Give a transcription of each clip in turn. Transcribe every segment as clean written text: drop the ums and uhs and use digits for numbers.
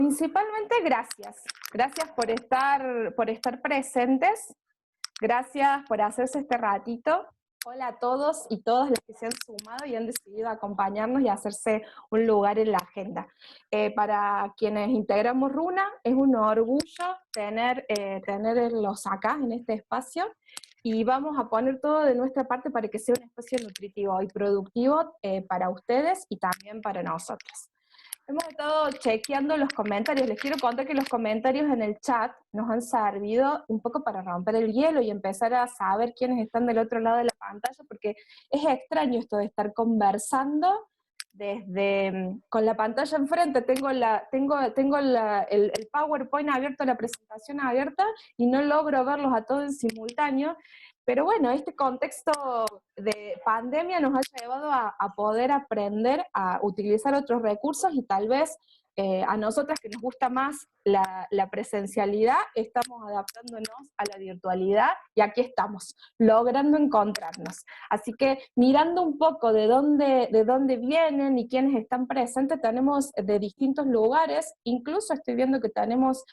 Principalmente gracias. Gracias por estar presentes. Gracias por hacerse este ratito. Hola a todos y todas las que se han sumado y han decidido acompañarnos y hacerse un lugar en la agenda. Para quienes integramos Runa, es un orgullo tenerlos acá en este espacio, y vamos a poner todo de nuestra parte para que sea un espacio nutritivo y productivo para ustedes y también para nosotros. Hemos estado chequeando los comentarios. Les quiero contar que los comentarios en el chat nos han servido un poco para romper el hielo y empezar a saber quiénes están del otro lado de la pantalla, porque es extraño esto de estar conversando con la pantalla enfrente. Tengo el PowerPoint abierto, la presentación abierta, y no logro verlos a todos en simultáneo. Pero bueno, este contexto de pandemia nos ha llevado a poder aprender a utilizar otros recursos, y tal vez a nosotras que nos gusta más la presencialidad, estamos adaptándonos a la virtualidad, y aquí estamos, logrando encontrarnos. Así que mirando un poco de dónde vienen y quiénes están presentes, tenemos de distintos lugares, incluso estoy viendo que tenemos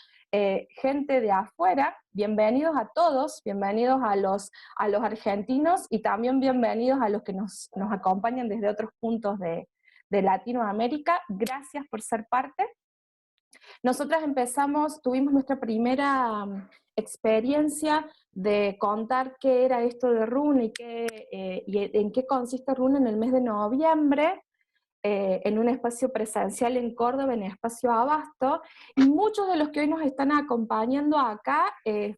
gente de afuera. Bienvenidos a todos, bienvenidos a los argentinos, y también bienvenidos a los que nos acompañan desde otros puntos de Latinoamérica. Gracias por ser parte. Nosotras tuvimos nuestra primera experiencia de contar qué era esto de Runa y en qué consiste Runa en el mes de noviembre, en un espacio presencial en Córdoba, en el espacio Abasto, y muchos de los que hoy nos están acompañando acá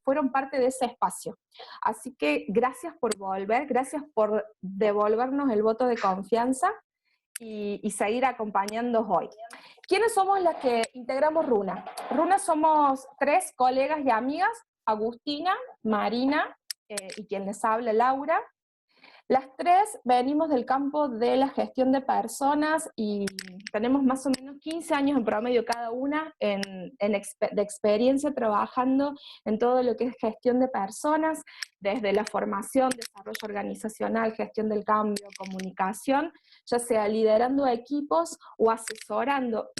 fueron parte de ese espacio. Así que gracias por volver, gracias por devolvernos el voto de confianza y seguir acompañándonos hoy. ¿Quiénes somos las que integramos Runa? Runa somos 3 colegas y amigas: Agustina, Marina y quien les habla, Laura. Las 3 venimos del campo de la gestión de personas y tenemos más o menos 15 años en promedio cada una de experiencia trabajando en todo lo que es gestión de personas, desde la formación, desarrollo organizacional, gestión del cambio, comunicación, ya sea liderando equipos o asesorando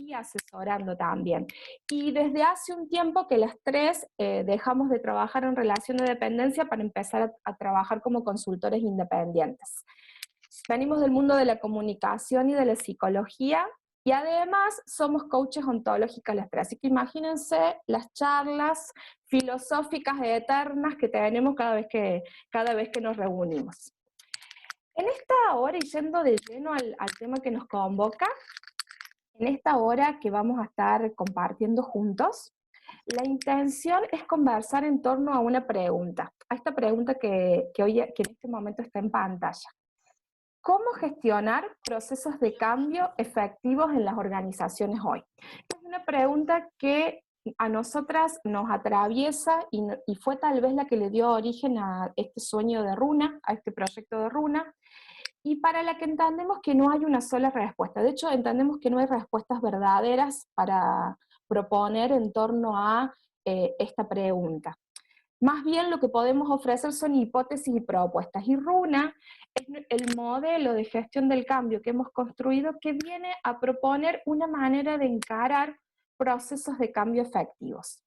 también. Y desde hace un tiempo que las 3 dejamos de trabajar en relación de dependencia para empezar a trabajar como consultores independientes. Venimos del mundo de la comunicación y de la psicología, y además somos coaches ontológicas las 3, así que imagínense las charlas filosóficas eternas que tenemos cada vez que nos reunimos. En esta hora, y yendo de lleno al tema que nos convoca, en esta hora que vamos a estar compartiendo juntos, la intención es conversar en torno a una pregunta, a esta pregunta que en este momento está en pantalla. ¿Cómo gestionar procesos de cambio efectivos en las organizaciones hoy? Es una pregunta que a nosotras nos atraviesa y fue tal vez la que le dio origen a este sueño de Runa, a este proyecto de Runa, y para la que entendemos que no hay una sola respuesta. De hecho, entendemos que no hay respuestas verdaderas para proponer en torno a esta pregunta. Más bien lo que podemos ofrecer son hipótesis y propuestas, y Runa es el modelo de gestión del cambio que hemos construido, que viene a proponer una manera de encarar procesos de cambio efectivos.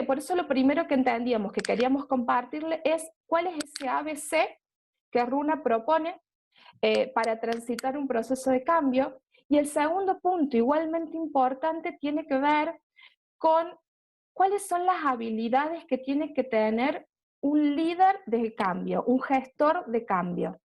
Por eso lo primero que entendíamos que queríamos compartirle es cuál es ese ABC que Runa propone para transitar un proceso de cambio, y el segundo punto, igualmente importante, tiene que ver con cuáles son las habilidades que tiene que tener un líder de cambio, un gestor de cambio.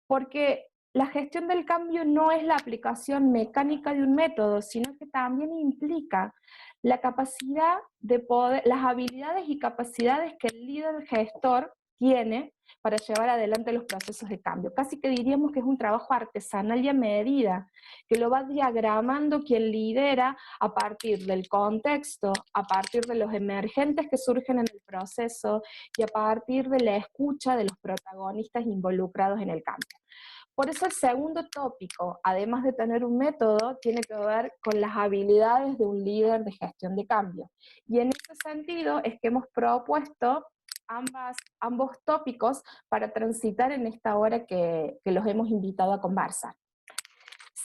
Porque la gestión del cambio no es la aplicación mecánica de un método, sino que también implica la capacidad de poder, las habilidades y capacidades que el líder gestor tiene para llevar adelante los procesos de cambio. Casi que diríamos que es un trabajo artesanal y a medida, que lo va diagramando quien lidera a partir del contexto, a partir de los emergentes que surgen en el proceso y a partir de la escucha de los protagonistas involucrados en el cambio. Por eso el segundo tópico, además de tener un método, tiene que ver con las habilidades de un líder de gestión de cambio. Y en ese sentido es que hemos propuesto ambos tópicos para transitar en esta hora que los hemos invitado a conversar.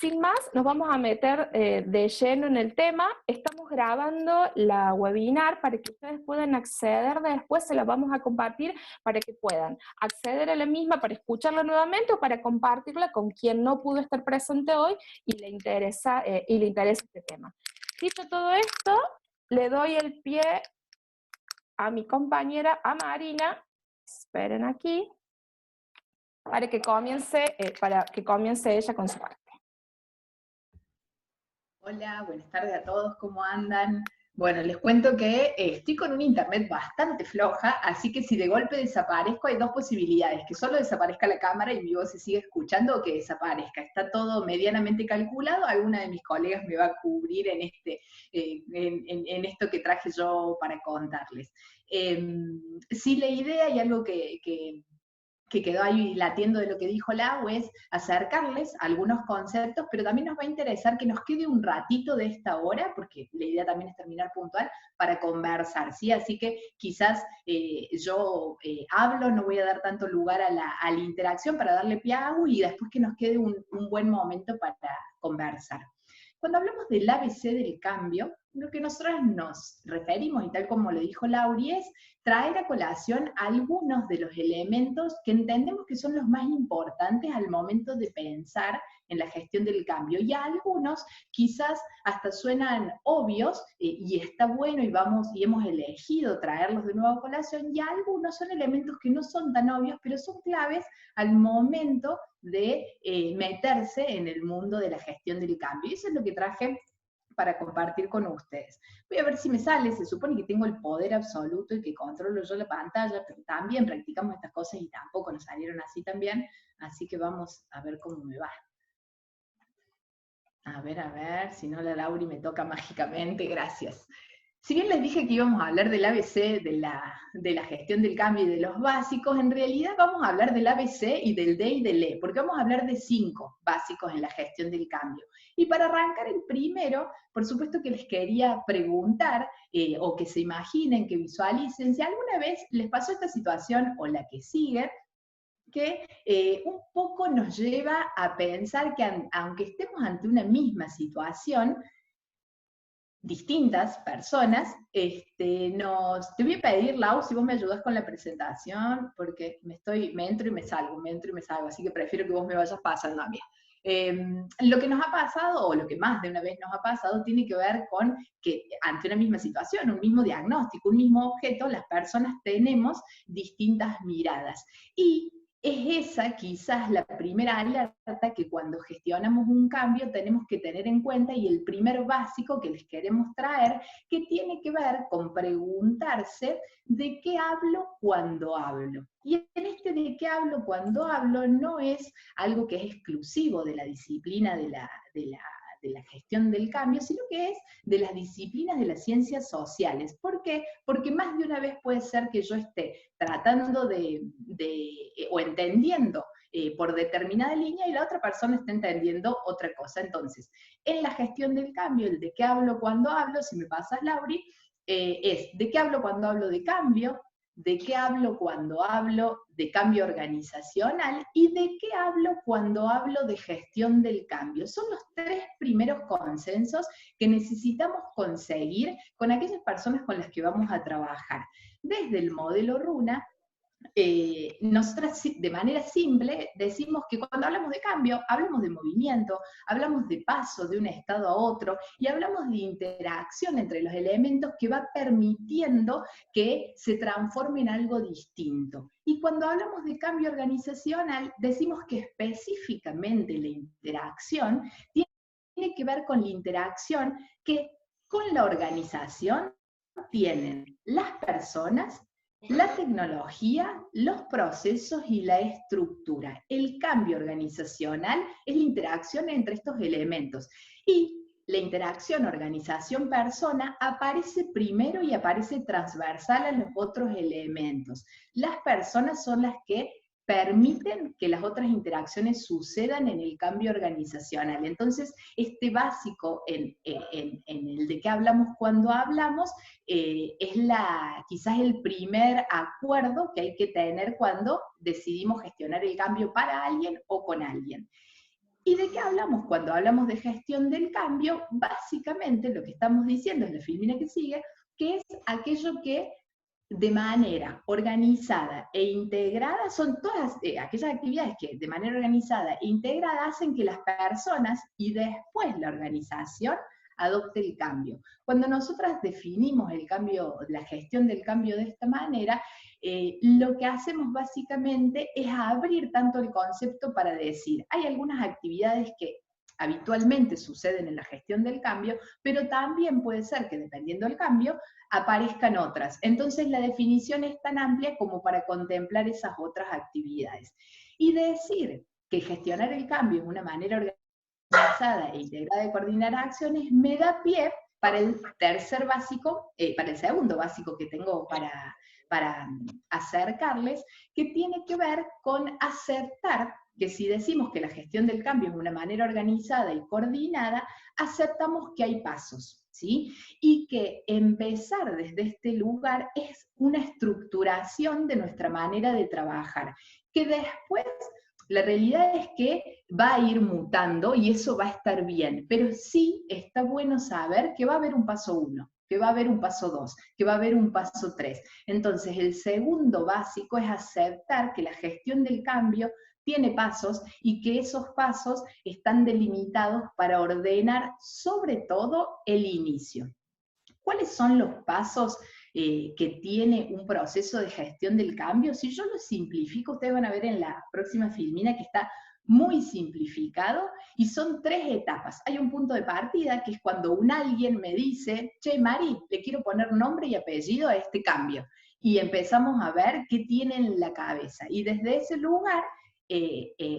Sin más, nos vamos a meter de lleno en el tema. Estamos grabando la webinar para que ustedes puedan acceder después, se la vamos a compartir para que puedan acceder a la misma para escucharla nuevamente o para compartirla con quien no pudo estar presente hoy y le interesa este tema. Dicho todo esto, le doy el pie a mi compañera, a Marina, esperen aquí, para que comience ella con su parte. Hola, buenas tardes a todos, ¿cómo andan? Bueno, les cuento que estoy con un internet bastante floja, así que si de golpe desaparezco hay dos posibilidades, que solo desaparezca la cámara y mi voz se siga escuchando o que desaparezca. Está todo medianamente calculado, alguna de mis colegas me va a cubrir en, en esto que traje yo para contarles. Sí, la idea y algo que quedó ahí latiendo de lo que dijo Lau, es acercarles algunos conceptos, pero también nos va a interesar que nos quede un ratito de esta hora, porque la idea también es terminar puntual, para conversar, ¿sí? Así que quizás yo hablo, no voy a dar tanto lugar a la interacción para darle pie a Agu, y después que nos quede un buen momento para conversar. Cuando hablamos del ABC del cambio, lo que nosotros nos referimos, y tal como lo dijo Lauri, es traer a colación algunos de los elementos que entendemos que son los más importantes al momento de pensar en la gestión del cambio. Y a algunos quizás hasta suenan obvios, y está bueno y hemos elegido traerlos de nuevo a colación, y a algunos son elementos que no son tan obvios, pero son claves al momento de meterse en el mundo de la gestión del cambio. Y eso es lo que traje para compartir con ustedes. Voy a ver si me sale, se supone que tengo el poder absoluto y que controlo yo la pantalla, pero también practicamos estas cosas y tampoco nos salieron así también, así que vamos a ver cómo me va. A ver, si no la Lauri me toca mágicamente, gracias. Si bien les dije que íbamos a hablar del ABC, de la gestión del cambio y de los básicos, en realidad vamos a hablar del ABC y del D y del E, porque vamos a hablar de 5 básicos en la gestión del cambio. Y para arrancar el primero, por supuesto que les quería preguntar, o que se imaginen, que visualicen, si alguna vez les pasó esta situación o la que sigue, que un poco nos lleva a pensar que aunque estemos ante una misma situación, distintas personas, te voy a pedir, Lau, si vos me ayudás con la presentación, porque me entro y me salgo, así que prefiero que vos me vayas pasando a mí. Lo que nos ha pasado, o lo que más de una vez nos ha pasado, tiene que ver con que ante una misma situación, un mismo diagnóstico, un mismo objeto, las personas tenemos distintas miradas. Y es esa quizás la primera alerta que cuando gestionamos un cambio tenemos que tener en cuenta, y el primer básico que les queremos traer, que tiene que ver con preguntarse de qué hablo cuando hablo. Y en este de qué hablo cuando hablo no es algo que es exclusivo de la disciplina de la gestión del cambio, sino que es de las disciplinas de las ciencias sociales. ¿Por qué? Porque más de una vez puede ser que yo esté tratando o entendiendo por determinada línea y la otra persona está entendiendo otra cosa. Entonces, en la gestión del cambio, el de qué hablo cuando hablo, si me pasas, Lauri, es de qué hablo cuando hablo de cambio, de qué hablo cuando hablo de cambio organizacional y de qué hablo cuando hablo de gestión del cambio. Son los 3 primeros consensos que necesitamos conseguir con aquellas personas con las que vamos a trabajar. Desde el modelo Runa, nosotras de manera simple decimos que cuando hablamos de cambio, hablamos de movimiento, hablamos de paso de un estado a otro, y hablamos de interacción entre los elementos que va permitiendo que se transforme en algo distinto. Y cuando hablamos de cambio organizacional, decimos que específicamente la interacción tiene que ver con la interacción que con la organización tienen las personas, la tecnología, los procesos y la estructura. El cambio organizacional es la interacción entre estos elementos. Y la interacción organización-persona aparece primero y aparece transversal a los otros elementos. Las personas son las que permiten que las otras interacciones sucedan en el cambio organizacional. Entonces, este básico en el de qué hablamos cuando hablamos, es quizás el primer acuerdo que hay que tener cuando decidimos gestionar el cambio para alguien o con alguien. ¿Y de qué hablamos cuando hablamos de gestión del cambio? Básicamente lo que estamos diciendo en la filmina que sigue, que es aquello que de manera organizada e integrada, son todas aquellas actividades que de manera organizada e integrada hacen que las personas y después la organización adopte el cambio. Cuando nosotras definimos el cambio, la gestión del cambio de esta manera, lo que hacemos básicamente es abrir tanto el concepto para decir, hay algunas actividades que habitualmente suceden en la gestión del cambio, pero también puede ser que dependiendo del cambio, aparezcan otras. Entonces la definición es tan amplia como para contemplar esas otras actividades. Y decir que gestionar el cambio es una manera organizada e integrada de coordinar acciones me da pie para el tercer básico, para el segundo básico que tengo para acercarles, que tiene que ver con aceptar que si decimos que la gestión del cambio es una manera organizada y coordinada, aceptamos que hay pasos, ¿sí? Y que empezar desde este lugar es una estructuración de nuestra manera de trabajar, que después la realidad es que va a ir mutando y eso va a estar bien, pero sí está bueno saber que va a haber un paso 1, que va a haber un paso 2, que va a haber un paso 3. Entonces el segundo básico es aceptar que la gestión del cambio tiene pasos y que esos pasos están delimitados para ordenar sobre todo el inicio. ¿Cuáles son los pasos que tiene un proceso de gestión del cambio? Si yo lo simplifico, ustedes van a ver en la próxima filmina que está muy simplificado y son 3 etapas. Hay un punto de partida que es cuando alguien me dice, che, Mari, le quiero poner nombre y apellido a este cambio. Y empezamos a ver qué tiene en la cabeza. Y desde ese lugar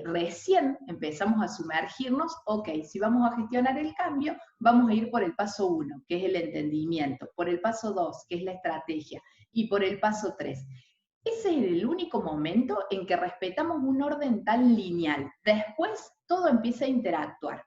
recién empezamos a sumergirnos, ok, si vamos a gestionar el cambio, vamos a ir por el paso 1, que es el entendimiento, por el paso 2, que es la estrategia, y por el paso 3. Ese es el único momento en que respetamos un orden tan lineal. Después todo empieza a interactuar.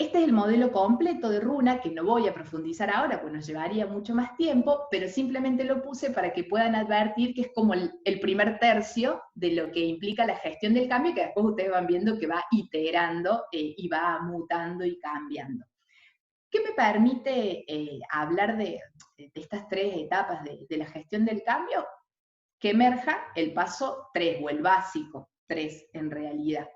Este es el modelo completo de Runa, que no voy a profundizar ahora, pues nos llevaría mucho más tiempo, pero simplemente lo puse para que puedan advertir que es como el primer tercio de lo que implica la gestión del cambio, que después ustedes van viendo que va iterando y va mutando y cambiando. ¿Qué me permite hablar de estas 3 etapas de la gestión del cambio? Que emerja el paso 3, o el básico 3 en realidad.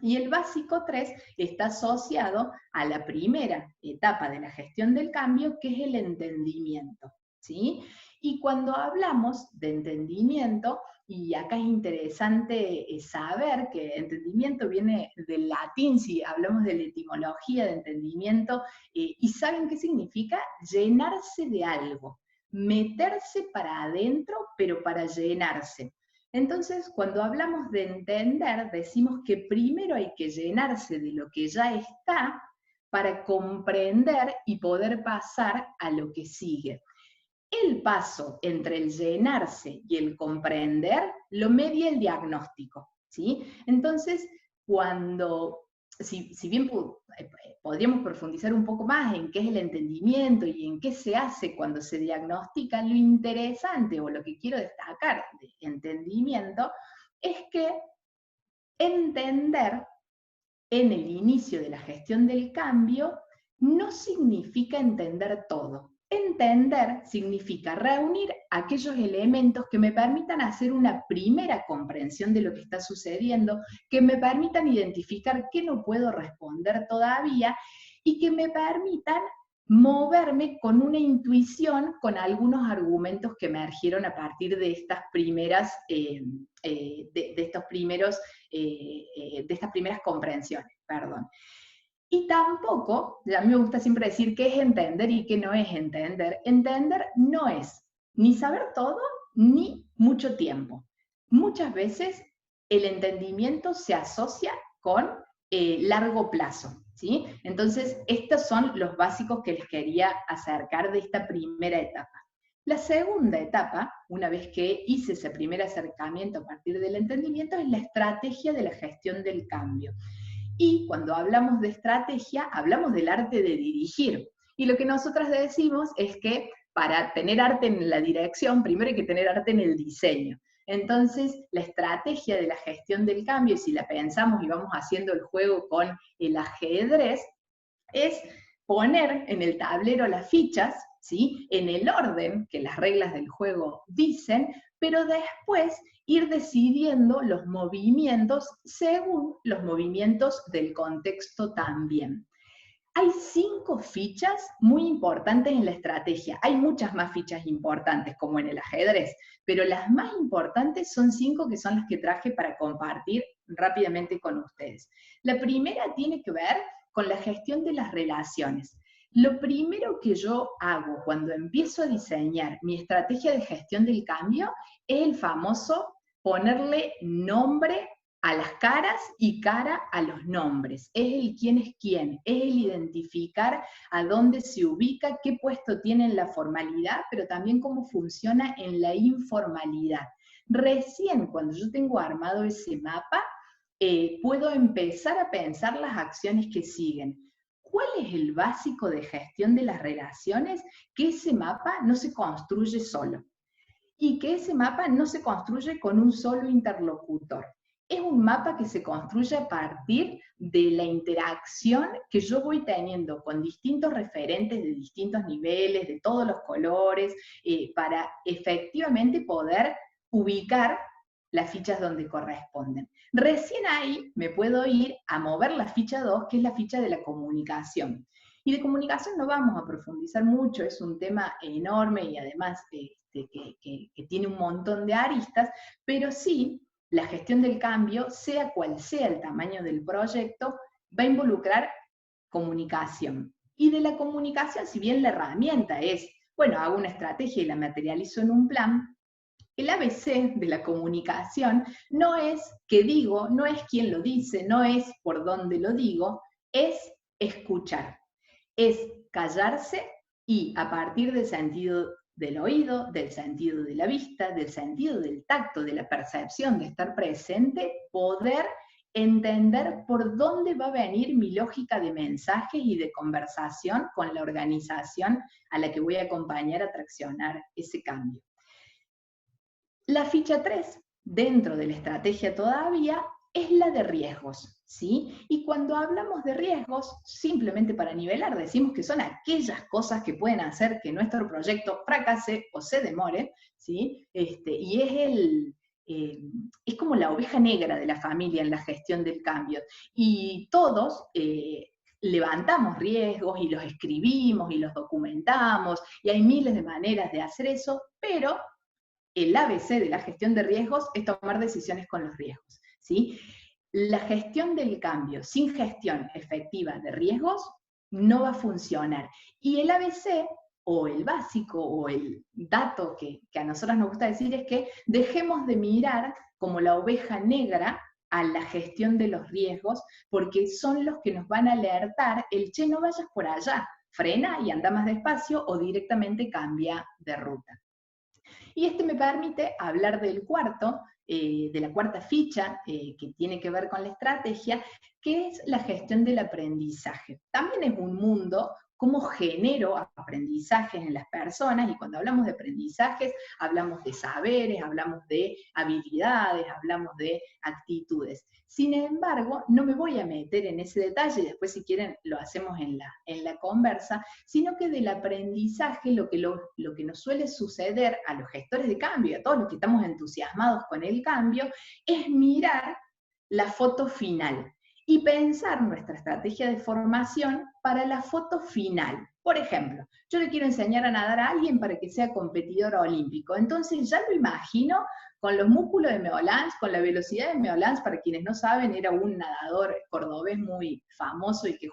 Y el básico 3 está asociado a la primera etapa de la gestión del cambio, que es el entendimiento, ¿sí? Y cuando hablamos de entendimiento, y acá es interesante saber que entendimiento viene del latín, si hablamos de la etimología de entendimiento, y ¿saben qué significa? Llenarse de algo, meterse para adentro, pero para llenarse. Entonces, cuando hablamos de entender, decimos que primero hay que llenarse de lo que ya está para comprender y poder pasar a lo que sigue. El paso entre el llenarse y el comprender lo media el diagnóstico, ¿sí? Entonces, si bien podríamos profundizar un poco más en qué es el entendimiento y en qué se hace cuando se diagnostica, lo interesante o lo que quiero destacar de entendimiento es que entender en el inicio de la gestión del cambio no significa entender todo. Entender significa reunir aquellos elementos que me permitan hacer una primera comprensión de lo que está sucediendo, que me permitan identificar qué no puedo responder todavía y que me permitan moverme con una intuición, con algunos argumentos que emergieron a partir de estas primeras, de estas primeras comprensiones, perdón. Y tampoco, a mí me gusta siempre decir qué es entender y qué no es entender. Entender no es ni saber todo, ni mucho tiempo. Muchas veces el entendimiento se asocia con largo plazo, ¿sí? Entonces, estos son los básicos que les quería acercar de esta primera etapa. La segunda etapa, una vez que hice ese primer acercamiento a partir del entendimiento, es la estrategia de la gestión del cambio. Y cuando hablamos de estrategia, hablamos del arte de dirigir. Y lo que nosotras decimos es que para tener arte en la dirección, primero hay que tener arte en el diseño. Entonces, la estrategia de la gestión del cambio, si la pensamos y vamos haciendo el juego con el ajedrez, es poner en el tablero las fichas, ¿sí?, en el orden que las reglas del juego dicen, pero después ir decidiendo los movimientos según los movimientos del contexto también. Hay 5 fichas muy importantes en la estrategia. Hay muchas más fichas importantes, como en el ajedrez, pero las más importantes son 5 que son las que traje para compartir rápidamente con ustedes. La primera tiene que ver con la gestión de las relaciones. Lo primero que yo hago cuando empiezo a diseñar mi estrategia de gestión del cambio es el famoso ponerle nombre a las caras y cara a los nombres. Es el quién es quién, es el identificar a dónde se ubica, qué puesto tiene en la formalidad, pero también cómo funciona en la informalidad. Recién cuando yo tengo armado ese mapa, puedo empezar a pensar las acciones que siguen. ¿Cuál es el básico de gestión de las relaciones? Que ese mapa no se construye solo y que ese mapa no se construye con un solo interlocutor. Es un mapa que se construye a partir de la interacción que yo voy teniendo con distintos referentes de distintos niveles, de todos los colores, para efectivamente poder ubicar las fichas donde corresponden. Recién ahí me puedo ir a mover la ficha 2, que es la ficha de la comunicación. Y de comunicación no vamos a profundizar mucho, es un tema enorme y además que tiene un montón de aristas, pero sí, la gestión del cambio, sea cual sea el tamaño del proyecto, va a involucrar comunicación. Y de la comunicación, si bien la herramienta es, bueno, hago una estrategia y la materializo en un plan, el ABC de la comunicación no es qué digo, no es quién lo dice, no es por dónde lo digo, es escuchar. Es callarse y a partir del sentido del oído, del sentido de la vista, del sentido del tacto, de la percepción de estar presente, poder entender por dónde va a venir mi lógica de mensajes y de conversación con la organización a la que voy a acompañar a traccionar ese cambio. La ficha 3, dentro de la estrategia todavía, es la de riesgos, ¿sí? Y cuando hablamos de riesgos, simplemente para nivelar, decimos que son aquellas cosas que pueden hacer que nuestro proyecto fracase o se demore, ¿sí? Y es como la oveja negra de la familia en la gestión del cambio. Y todos levantamos riesgos y los escribimos y los documentamos, y hay miles de maneras de hacer eso, pero el ABC de la gestión de riesgos es tomar decisiones con los riesgos, ¿sí? La gestión del cambio sin gestión efectiva de riesgos no va a funcionar. Y el ABC, o el básico, o el dato que a nosotros nos gusta decir es que dejemos de mirar como la oveja negra a la gestión de los riesgos, porque son los que nos van a alertar el, che, no vayas por allá, frena y anda más despacio, o directamente cambia de ruta. Y me permite hablar del cuarto, de la cuarta ficha, que tiene que ver con la estrategia, que es la gestión del aprendizaje. También es un mundo, cómo genero aprendizajes en las personas, y cuando hablamos de aprendizajes, hablamos de saberes, hablamos de habilidades, hablamos de actitudes. Sin embargo, no me voy a meter en ese detalle, después si quieren lo hacemos en la conversa, sino que del aprendizaje lo que nos suele suceder a los gestores de cambio, a todos los que estamos entusiasmados con el cambio, es mirar la foto final y pensar nuestra estrategia de formación para la foto final. Por ejemplo, yo le quiero enseñar a nadar a alguien para que sea competidor olímpico, entonces ya lo imagino con los músculos de Meolans, con la velocidad de Meolans. Para quienes no saben, era un nadador cordobés muy famoso y que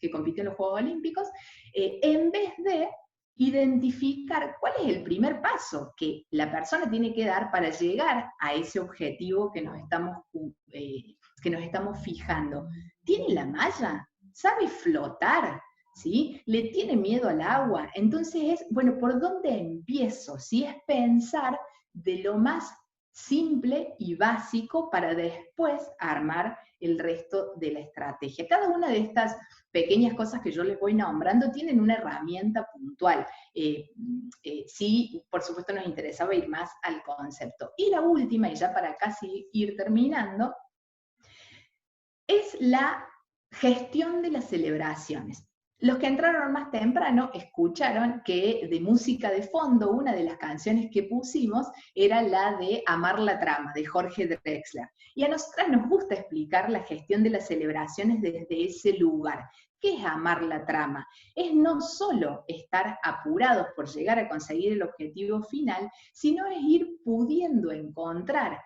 que compitió en los Juegos Olímpicos, en vez de identificar cuál es el primer paso que la persona tiene que dar para llegar a ese objetivo que nos estamos fijando. ¿Tiene la malla? ¿Sabe flotar? ¿Sí? ¿Le tiene miedo al agua? Entonces bueno, ¿por dónde empiezo? ¿Sí? Es pensar de lo más simple y básico para después armar el resto de la estrategia. Cada una de estas pequeñas cosas que yo les voy nombrando tienen una herramienta puntual. Sí, por supuesto nos interesaba ir más al concepto. Y la última, y ya para casi ir terminando, es la gestión de las celebraciones. Los que entraron más temprano escucharon que de música de fondo, una de las canciones que pusimos era la de Amar la Trama, de Jorge Drexler. Y a nosotras nos gusta explicar la gestión de las celebraciones desde ese lugar. ¿Qué es amar la trama? Es no solo estar apurados por llegar a conseguir el objetivo final, sino es ir pudiendo encontrar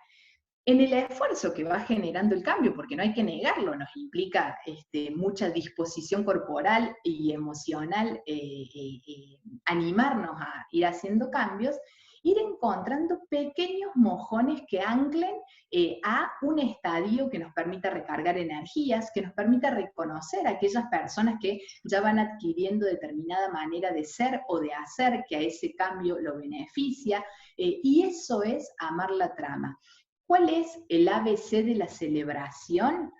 en el esfuerzo que va generando el cambio, porque no hay que negarlo, nos implica mucha disposición corporal y emocional, animarnos a ir haciendo cambios, ir encontrando pequeños mojones que anclen a un estadio que nos permita recargar energías, que nos permita reconocer a aquellas personas que ya van adquiriendo determinada manera de ser o de hacer, que a ese cambio lo beneficia, y eso es amar la trama. ¿Cuál es el ABC de la celebración?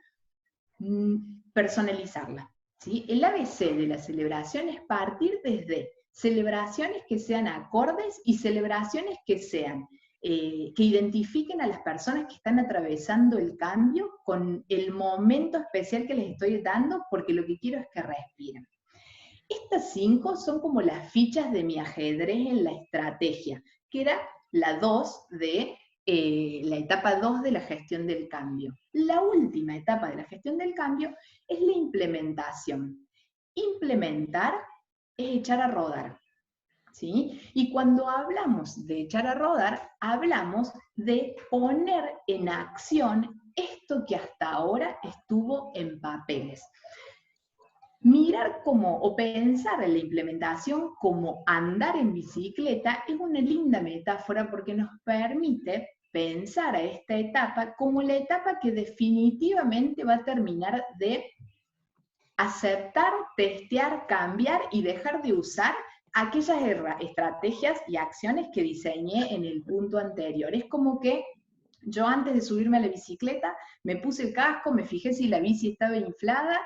Personalizarla. ¿Sí? El ABC de la celebración es partir desde celebraciones que sean acordes y celebraciones que sean, que identifiquen a las personas que están atravesando el cambio con el momento especial que les estoy dando, porque lo que quiero es que respiren. Estas 5 son como las fichas de mi ajedrez en la estrategia, que era la 2 de la etapa 2 de la gestión del cambio. La última etapa de la gestión del cambio es la implementación. Implementar es echar a rodar, ¿sí? Y cuando hablamos de echar a rodar, hablamos de poner en acción esto que hasta ahora estuvo en papeles. Mirar como, o pensar en la implementación como andar en bicicleta es una linda metáfora porque nos permite pensar a esta etapa como la etapa que definitivamente va a terminar de aceptar, testear, cambiar y dejar de usar aquellas estrategias y acciones que diseñé en el punto anterior. Es como que yo antes de subirme a la bicicleta me puse el casco, me fijé si la bici estaba inflada,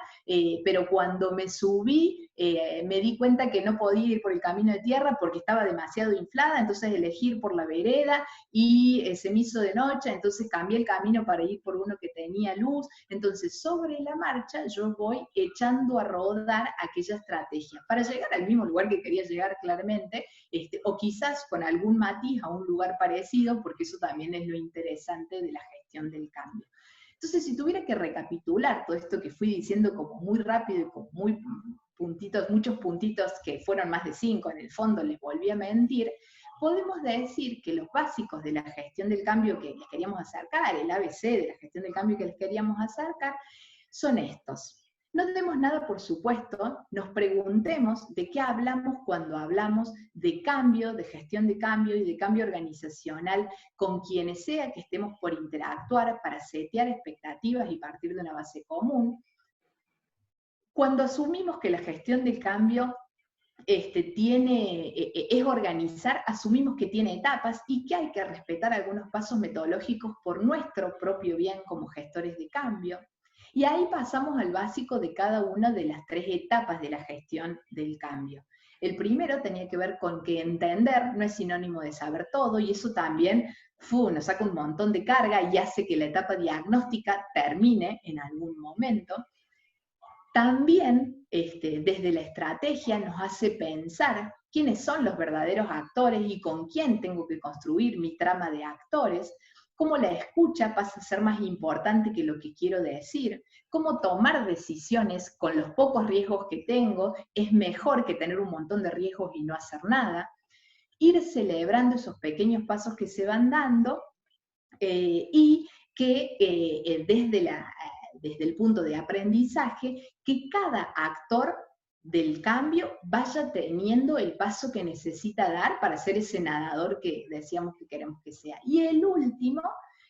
pero cuando me subí me di cuenta que no podía ir por el camino de tierra porque estaba demasiado inflada, entonces elegí ir por la vereda y se me hizo de noche, entonces cambié el camino para ir por uno que tenía luz. Entonces sobre la marcha yo voy echando a rodar aquella estrategia para llegar al mismo lugar que quería llegar claramente, o quizás con algún matiz a un lugar parecido, porque eso también es lo interesante de la gestión del cambio. Entonces, si tuviera que recapitular todo esto que fui diciendo como muy rápido y con muy puntitos, muchos puntitos que fueron más de 5, en el fondo les volví a mentir, podemos decir que los básicos de la gestión del cambio que les queríamos acercar, el ABC de la gestión del cambio que les queríamos acercar, son estos. No demos nada por supuesto, nos preguntemos de qué hablamos cuando hablamos de cambio, de gestión de cambio y de cambio organizacional con quienes sea que estemos por interactuar para setear expectativas y partir de una base común. Cuando asumimos que la gestión del cambio es organizar, asumimos que tiene etapas y que hay que respetar algunos pasos metodológicos por nuestro propio bien como gestores de cambio. Y ahí pasamos al básico de cada una de las 3 etapas de la gestión del cambio. El primero tenía que ver con que entender no es sinónimo de saber todo, y eso también nos saca un montón de carga y hace que la etapa diagnóstica termine en algún momento. También desde la estrategia nos hace pensar quiénes son los verdaderos actores y con quién tengo que construir mi trama de actores, cómo la escucha pasa a ser más importante que lo que quiero decir, cómo tomar decisiones con los pocos riesgos que tengo es mejor que tener un montón de riesgos y no hacer nada, ir celebrando esos pequeños pasos que se van dando y que desde el punto de aprendizaje, que cada actor del cambio vaya teniendo el paso que necesita dar para ser ese nadador que decíamos que queremos que sea. Y el último,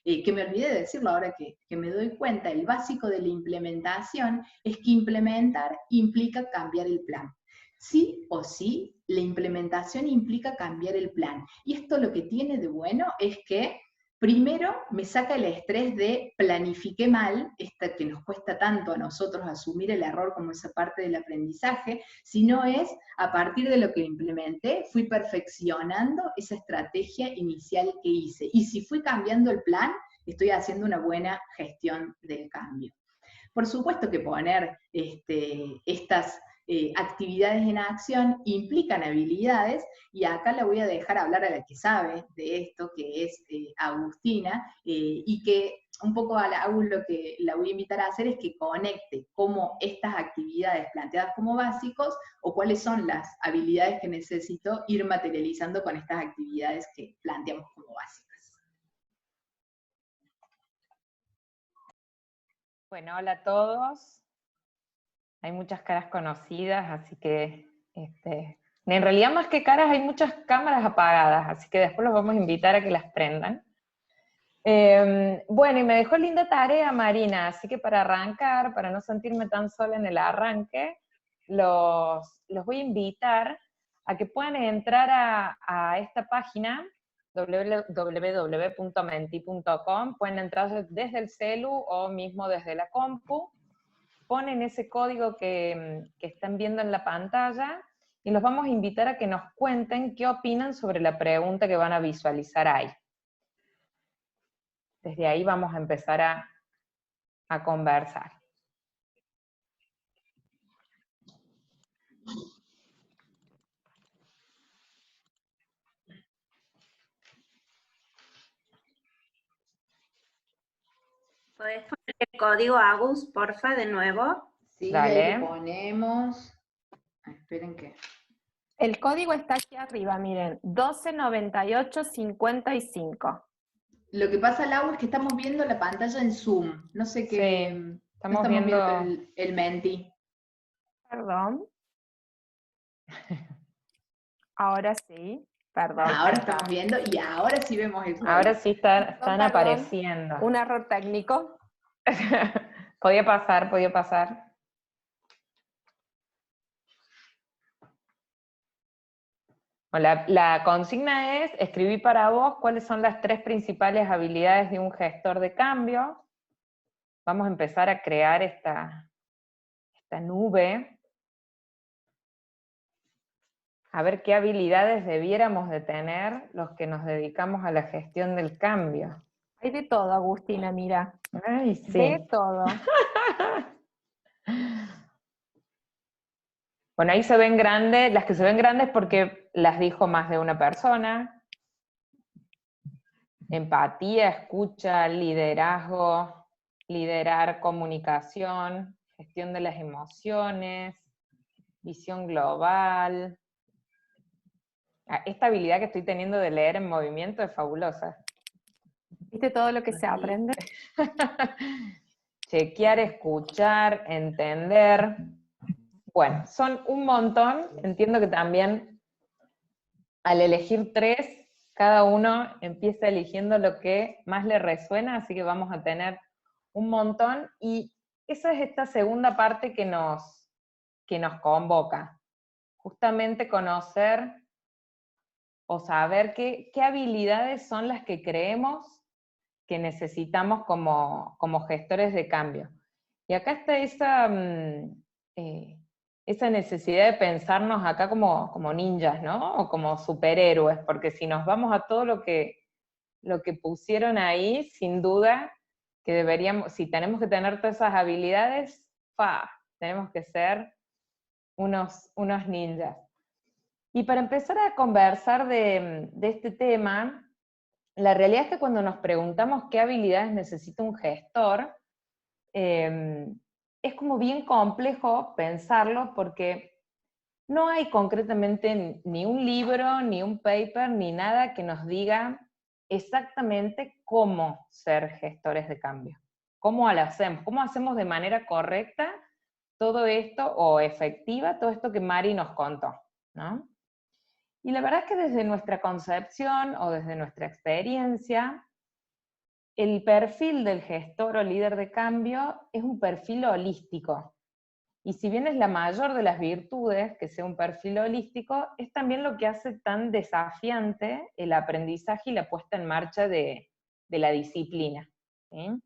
que me olvidé de decirlo ahora que me doy cuenta, el básico de la implementación es que implementar implica cambiar el plan. Sí o sí, la implementación implica cambiar el plan. Y esto lo que tiene de bueno es que Primero, me saca el estrés de planifiqué mal, esta que nos cuesta tanto a nosotros asumir el error como esa parte del aprendizaje, sino es a partir de lo que implementé, fui perfeccionando esa estrategia inicial que hice. Y si fui cambiando el plan, estoy haciendo una buena gestión del cambio. Por supuesto que poner estas actividades en acción implican habilidades, y acá la voy a dejar hablar a la que sabe de esto, que es Agustina, y que un poco a la Agus lo que la voy a invitar a hacer es que conecte cómo estas actividades planteadas como básicos, o cuáles son las habilidades que necesito ir materializando con estas actividades que planteamos como básicas. Bueno, hola a todos. Hay muchas caras conocidas, así que en realidad más que caras hay muchas cámaras apagadas, así que después los vamos a invitar a que las prendan. Bueno, y me dejó linda tarea Marina, así que para arrancar, para no sentirme tan sola en el arranque, los voy a invitar a que puedan entrar a esta página, www.menti.com, pueden entrar desde el celu o mismo desde la compu, ponen ese código que están viendo en la pantalla y los vamos a invitar a que nos cuenten qué opinan sobre la pregunta que van a visualizar ahí. Desde ahí vamos a empezar a conversar. ¿Podés poner el código Agus, porfa, de nuevo? Sí, Dale. ahí le ponemos. Esperen que. El código está aquí arriba, miren, 129855. Lo que pasa, Lau, es que estamos viendo la pantalla en Zoom. No sé qué. Sí, no estamos viendo el Menti. Perdón. Ahora sí, perdón. Ahora estamos viendo y ahora sí vemos el código. Ahora sí están Perdón, apareciendo. Un error técnico. Podía pasar, podía pasar. Bueno, la consigna es escribir para vos cuáles son las 3 principales habilidades de un gestor de cambio. Vamos a empezar a crear esta nube. A ver qué habilidades debiéramos de tener los que nos dedicamos a la gestión del cambio. Hay de todo, Agustina, mira. Ay, sí. De todo. Bueno, ahí se ven grandes, las que se ven grandes porque las dijo más de una persona. Empatía, escucha, liderazgo, liderar comunicación, gestión de las emociones, visión global. Esta habilidad que estoy teniendo de leer en movimiento es fabulosa. ¿Viste todo lo que se aprende? Chequear, escuchar, entender. Bueno, son un montón. Entiendo que también al elegir 3, cada uno empieza eligiendo lo que más le resuena, así que vamos a tener un montón. Y esa es esta segunda parte que nos convoca. Justamente conocer o saber qué habilidades son las que creemos que necesitamos como gestores de cambio. Y acá está esa necesidad de pensarnos acá como ninjas, ¿no? O como superhéroes, porque si nos vamos a todo lo que pusieron ahí, sin duda que deberíamos, si tenemos que tener todas esas habilidades, tenemos que ser unos ninjas. Y para empezar a conversar de este tema, la realidad es que cuando nos preguntamos qué habilidades necesita un gestor, es como bien complejo pensarlo porque no hay concretamente ni un libro, ni un paper, ni nada que nos diga exactamente cómo ser gestores de cambio. ¿Cómo lo hacemos? ¿Cómo hacemos de manera correcta todo esto, o efectiva, todo esto que Mari nos contó, ¿no? Y la verdad es que desde nuestra concepción o desde nuestra experiencia, el perfil del gestor o líder de cambio es un perfil holístico. Y si bien es la mayor de las virtudes que sea un perfil holístico, es también lo que hace tan desafiante el aprendizaje y la puesta en marcha de de la disciplina, ¿sí?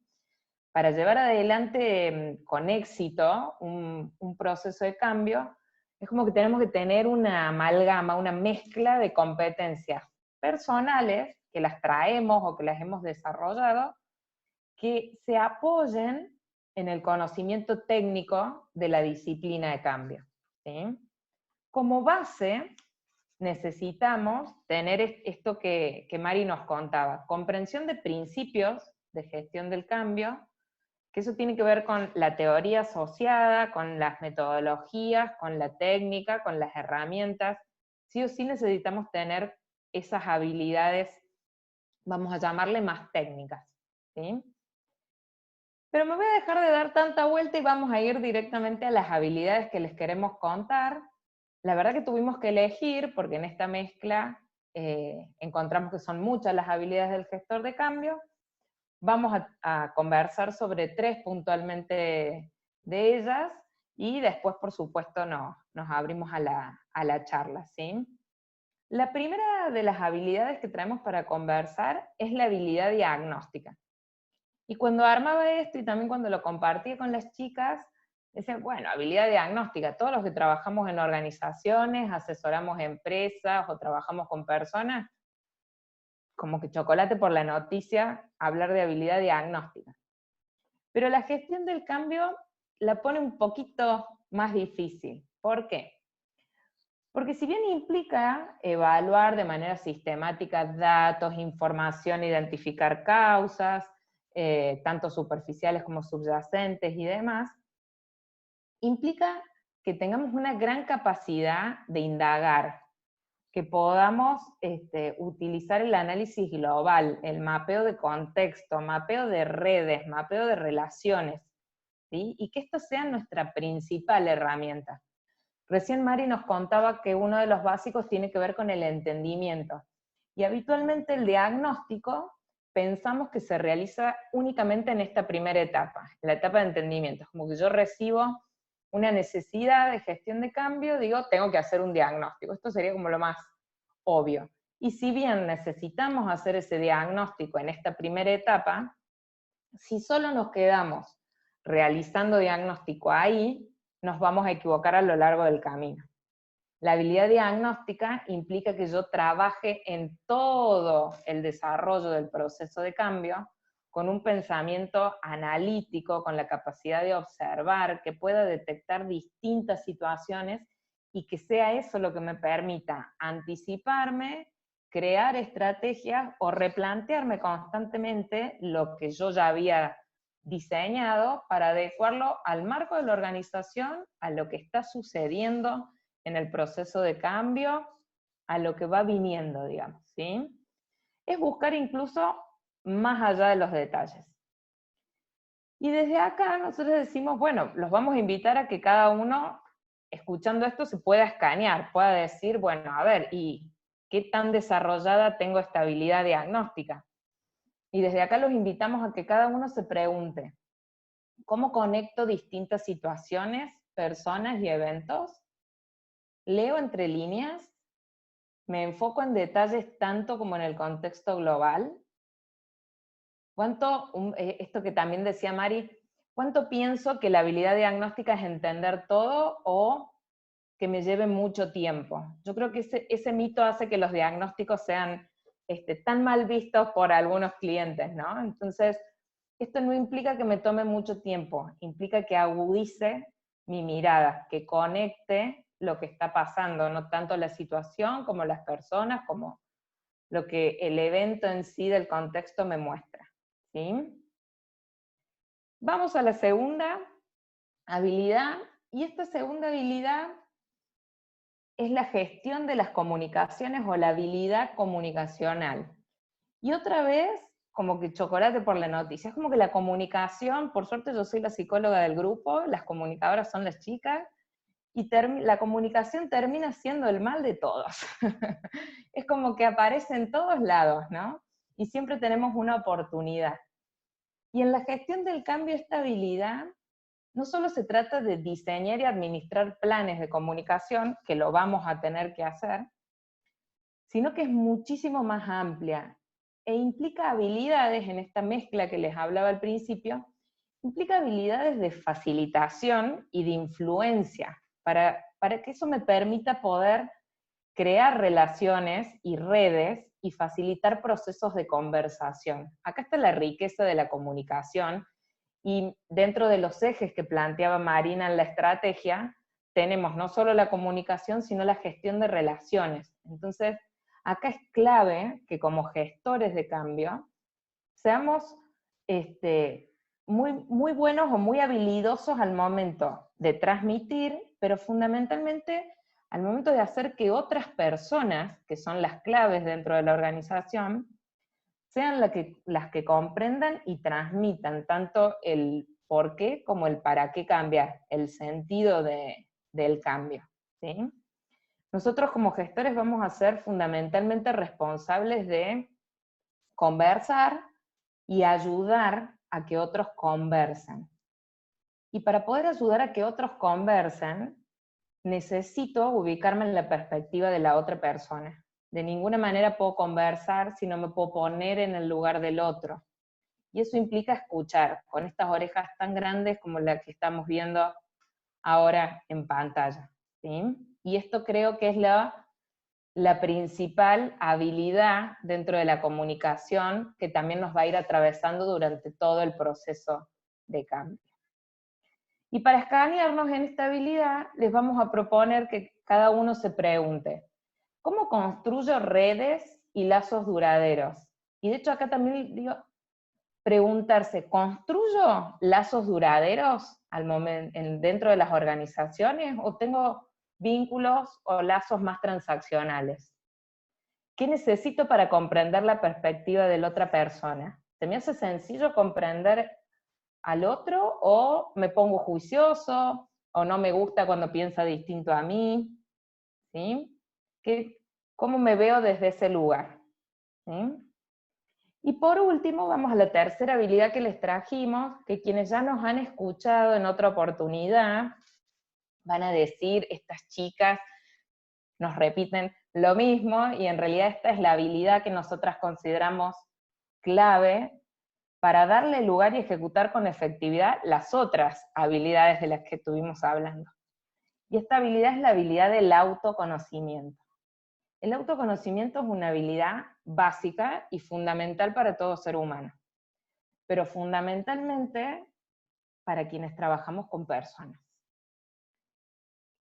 Para llevar adelante con éxito un proceso de cambio, es como que tenemos que tener una amalgama, una mezcla de competencias personales, que las traemos o que las hemos desarrollado, que se apoyen en el conocimiento técnico de la disciplina de cambio, ¿sí? Como base, necesitamos tener esto que Mari nos contaba, comprensión de principios de gestión del cambio, que eso tiene que ver con la teoría asociada, con las metodologías, con la técnica, con las herramientas. Sí o sí necesitamos tener esas habilidades, vamos a llamarle más técnicas, ¿sí? Pero me voy a dejar de dar tanta vuelta y vamos a ir directamente a las habilidades que les queremos contar. La verdad que tuvimos que elegir, porque en esta mezcla encontramos que son muchas las habilidades del gestor de cambio. Vamos a conversar sobre 3 puntualmente de ellas, y después, por supuesto, nos abrimos a la charla, ¿sí? La primera de las habilidades que traemos para conversar es la habilidad diagnóstica. Y cuando armaba esto, y también cuando lo compartía con las chicas, decía, bueno, habilidad diagnóstica, todos los que trabajamos en organizaciones, asesoramos empresas o trabajamos con personas, como que chocolate por la noticia, hablar de habilidad diagnóstica. Pero la gestión del cambio la pone un poquito más difícil. ¿Por qué? Porque si bien implica evaluar de manera sistemática datos, información, identificar causas, tanto superficiales como subyacentes y demás, implica que tengamos una gran capacidad de indagar, que podamos utilizar el análisis global, el mapeo de contexto, mapeo de redes, mapeo de relaciones, ¿sí? Y que esto sea nuestra principal herramienta. Recién Mari nos contaba que uno de los básicos tiene que ver con el entendimiento. Y habitualmente el diagnóstico pensamos que se realiza únicamente en esta primera etapa, la etapa de entendimiento. Es como que yo recibo una necesidad de gestión de cambio, digo, tengo que hacer un diagnóstico. Esto sería como lo más obvio. Y si bien necesitamos hacer ese diagnóstico en esta primera etapa, si solo nos quedamos realizando diagnóstico ahí, nos vamos a equivocar a lo largo del camino. La habilidad diagnóstica implica que yo trabaje en todo el desarrollo del proceso de cambio con un pensamiento analítico, con la capacidad de observar, que pueda detectar distintas situaciones y que sea eso lo que me permita anticiparme, crear estrategias o replantearme constantemente lo que yo ya había diseñado para adecuarlo al marco de la organización, a lo que está sucediendo en el proceso de cambio, a lo que va viniendo, digamos, ¿sí? Es buscar incluso más allá de los detalles. Y desde acá nosotros decimos, bueno, los vamos a invitar a que cada uno, escuchando esto, se pueda escanear, pueda decir, bueno, a ver, ¿y qué tan desarrollada tengo esta habilidad diagnóstica? Y desde acá los invitamos a que cada uno se pregunte, ¿cómo conecto distintas situaciones, personas y eventos? ¿Leo entre líneas? ¿Me enfoco en detalles tanto como en el contexto global? ¿Cuánto, esto que también decía Mari, cuánto pienso que la habilidad diagnóstica es entender todo o que me lleve mucho tiempo? Yo creo que ese mito hace que los diagnósticos sean tan mal vistos por algunos clientes, ¿no? Entonces, esto no implica que me tome mucho tiempo, implica que agudice mi mirada, que conecte lo que está pasando, no tanto la situación como las personas, como lo que el evento en sí del contexto me muestra, ¿sí? Vamos a la segunda habilidad, y esta segunda habilidad es la gestión de las comunicaciones o la habilidad comunicacional. Y otra vez, como que chocolate por la noticia, es como que la comunicación, por suerte yo soy la psicóloga del grupo, las comunicadoras son las chicas, y la comunicación termina siendo el mal de todos. Es como que aparece en todos lados, ¿no? Y siempre tenemos una oportunidad. Y en la gestión del cambio, esta habilidad no solo se trata de diseñar y administrar planes de comunicación, que lo vamos a tener que hacer, sino que es muchísimo más amplia. e implica habilidades, en esta mezcla que les hablaba al principio, implica habilidades de facilitación y de influencia, para que eso me permita poder crear relaciones y redes y facilitar procesos de conversación. Acá está la riqueza de la comunicación, y dentro de los ejes que planteaba Marina en la estrategia, tenemos no solo la comunicación, sino la gestión de relaciones. Entonces, acá es clave que como gestores de cambio, seamos muy, muy buenos o muy habilidosos al momento de transmitir, pero fundamentalmente al momento de hacer que otras personas, que son las claves dentro de la organización, sean las que comprendan y transmitan tanto el por qué como el para qué cambiar, el sentido del cambio, ¿sí? Nosotros como gestores vamos a ser fundamentalmente responsables de conversar y ayudar a que otros conversen. Y para poder ayudar a que otros conversen, necesito ubicarme en la perspectiva de la otra persona. De ninguna manera puedo conversar si no me puedo poner en el lugar del otro. Y eso implica escuchar, con estas orejas tan grandes como la que estamos viendo ahora en pantalla, ¿sí? Y esto creo que es la principal habilidad dentro de la comunicación que también nos va a ir atravesando durante todo el proceso de cambio. Y para escanearnos en esta habilidad, les vamos a proponer que cada uno se pregunte, ¿cómo construyo redes y lazos duraderos? Y de hecho acá también digo, preguntarse, ¿construyo lazos duraderos dentro de las organizaciones o tengo vínculos o lazos más transaccionales? ¿Qué necesito para comprender la perspectiva de la otra persona? ¿Se me hace sencillo comprender al otro o me pongo juicioso o no me gusta cuando piensa distinto a mí? ¿Sí? ¿Cómo me veo desde ese lugar? ¿Sí? Y por último, vamos a la tercera habilidad que les trajimos, que quienes ya nos han escuchado en otra oportunidad, van a decir, estas chicas nos repiten lo mismo, y en realidad esta es la habilidad que nosotras consideramos clave para darle lugar y ejecutar con efectividad las otras habilidades de las que estuvimos hablando. Y esta habilidad es la habilidad del autoconocimiento. El autoconocimiento es una habilidad básica y fundamental para todo ser humano, pero fundamentalmente para quienes trabajamos con personas.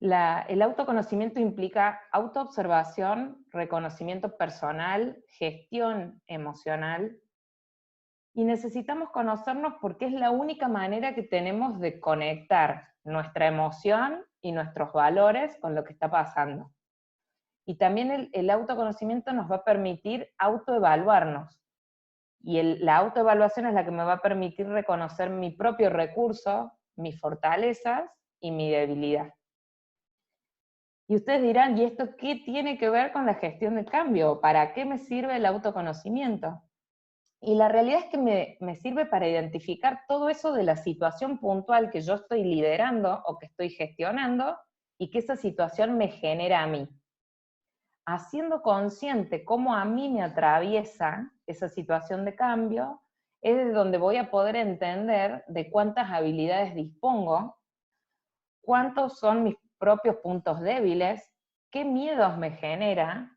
El autoconocimiento implica autoobservación, reconocimiento personal, gestión emocional, y necesitamos conocernos porque es la única manera que tenemos de conectar nuestra emoción y nuestros valores con lo que está pasando. Y también el autoconocimiento nos va a permitir autoevaluarnos. Y la autoevaluación es la que me va a permitir reconocer mi propio recurso, mis fortalezas y mi debilidad. Y ustedes dirán, ¿y esto qué tiene que ver con la gestión del cambio? ¿Para qué me sirve el autoconocimiento? Y la realidad es que me sirve para identificar todo eso de la situación puntual que yo estoy liderando o que estoy gestionando y que esa situación me genera a mí. Haciendo consciente cómo a mí me atraviesa esa situación de cambio, es de donde voy a poder entender de cuántas habilidades dispongo, cuántos son mis propios puntos débiles, qué miedos me genera,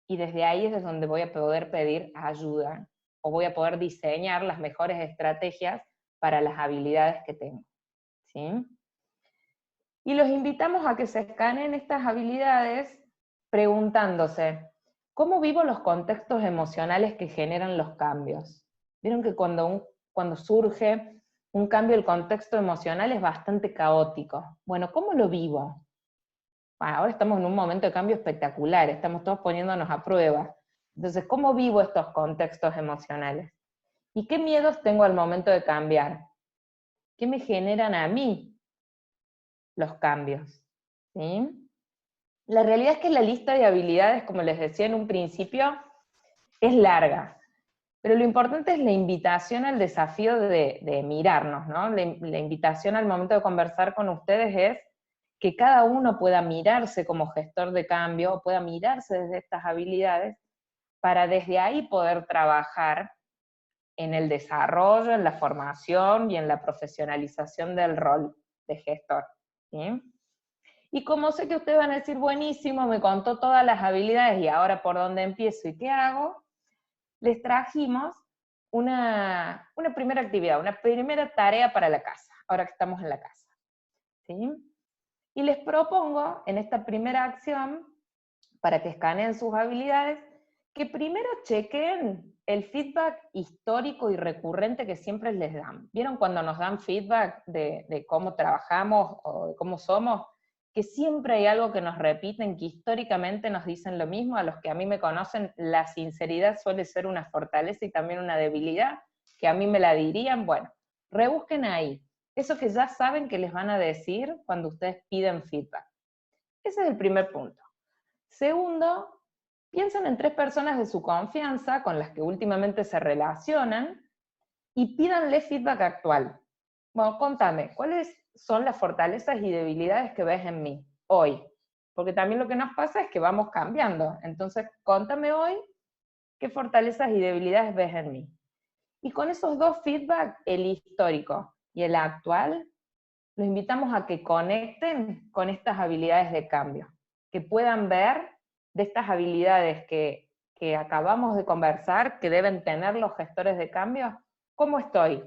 y desde ahí es donde voy a poder pedir ayuda, o voy a poder diseñar las mejores estrategias para las habilidades que tengo, ¿sí? Y los invitamos a que se escaneen estas habilidades preguntándose, ¿cómo vivo los contextos emocionales que generan los cambios? Vieron que cuando surge un cambio, el contexto emocional es bastante caótico. Bueno, ¿cómo lo vivo? Bueno, ahora estamos en un momento de cambio espectacular, estamos todos poniéndonos a prueba. Entonces, ¿cómo vivo estos contextos emocionales? ¿Y qué miedos tengo al momento de cambiar? ¿Qué me generan a mí los cambios? ¿Sí? La realidad es que la lista de habilidades, como les decía en un principio, es larga. Pero lo importante es la invitación al desafío de mirarnos, ¿no? La invitación al momento de conversar con ustedes es que cada uno pueda mirarse como gestor de cambio, o pueda mirarse desde estas habilidades, para desde ahí poder trabajar en el desarrollo, en la formación y en la profesionalización del rol de gestor. ¿Sí? Y como sé que ustedes van a decir, buenísimo, me contó todas las habilidades y ahora por dónde empiezo y qué hago, les trajimos una primera actividad, una primera tarea para la casa, ahora que estamos en la casa. ¿Sí? Y les propongo, en esta primera acción, para que escaneen sus habilidades, que primero chequen el feedback histórico y recurrente que siempre les dan. ¿Vieron cuando nos dan feedback de cómo trabajamos o de cómo somos? Que siempre hay algo que nos repiten, que históricamente nos dicen lo mismo. A los que a mí me conocen, la sinceridad suele ser una fortaleza y también una debilidad, que a mí me la dirían. Bueno, rebusquen ahí. Eso que ya saben que les van a decir cuando ustedes piden feedback. Ese es el primer punto. Segundo, piensen en 3 personas de su confianza con las que últimamente se relacionan y pídanle feedback actual. Bueno, contame, ¿cuáles son las fortalezas y debilidades que ves en mí hoy? Porque también lo que nos pasa es que vamos cambiando. Entonces, contame hoy qué fortalezas y debilidades ves en mí. Y con esos 2 feedback, el histórico y el actual, los invitamos a que conecten con estas habilidades de cambio, que puedan ver de estas habilidades que acabamos de conversar, que deben tener los gestores de cambio, ¿cómo estoy?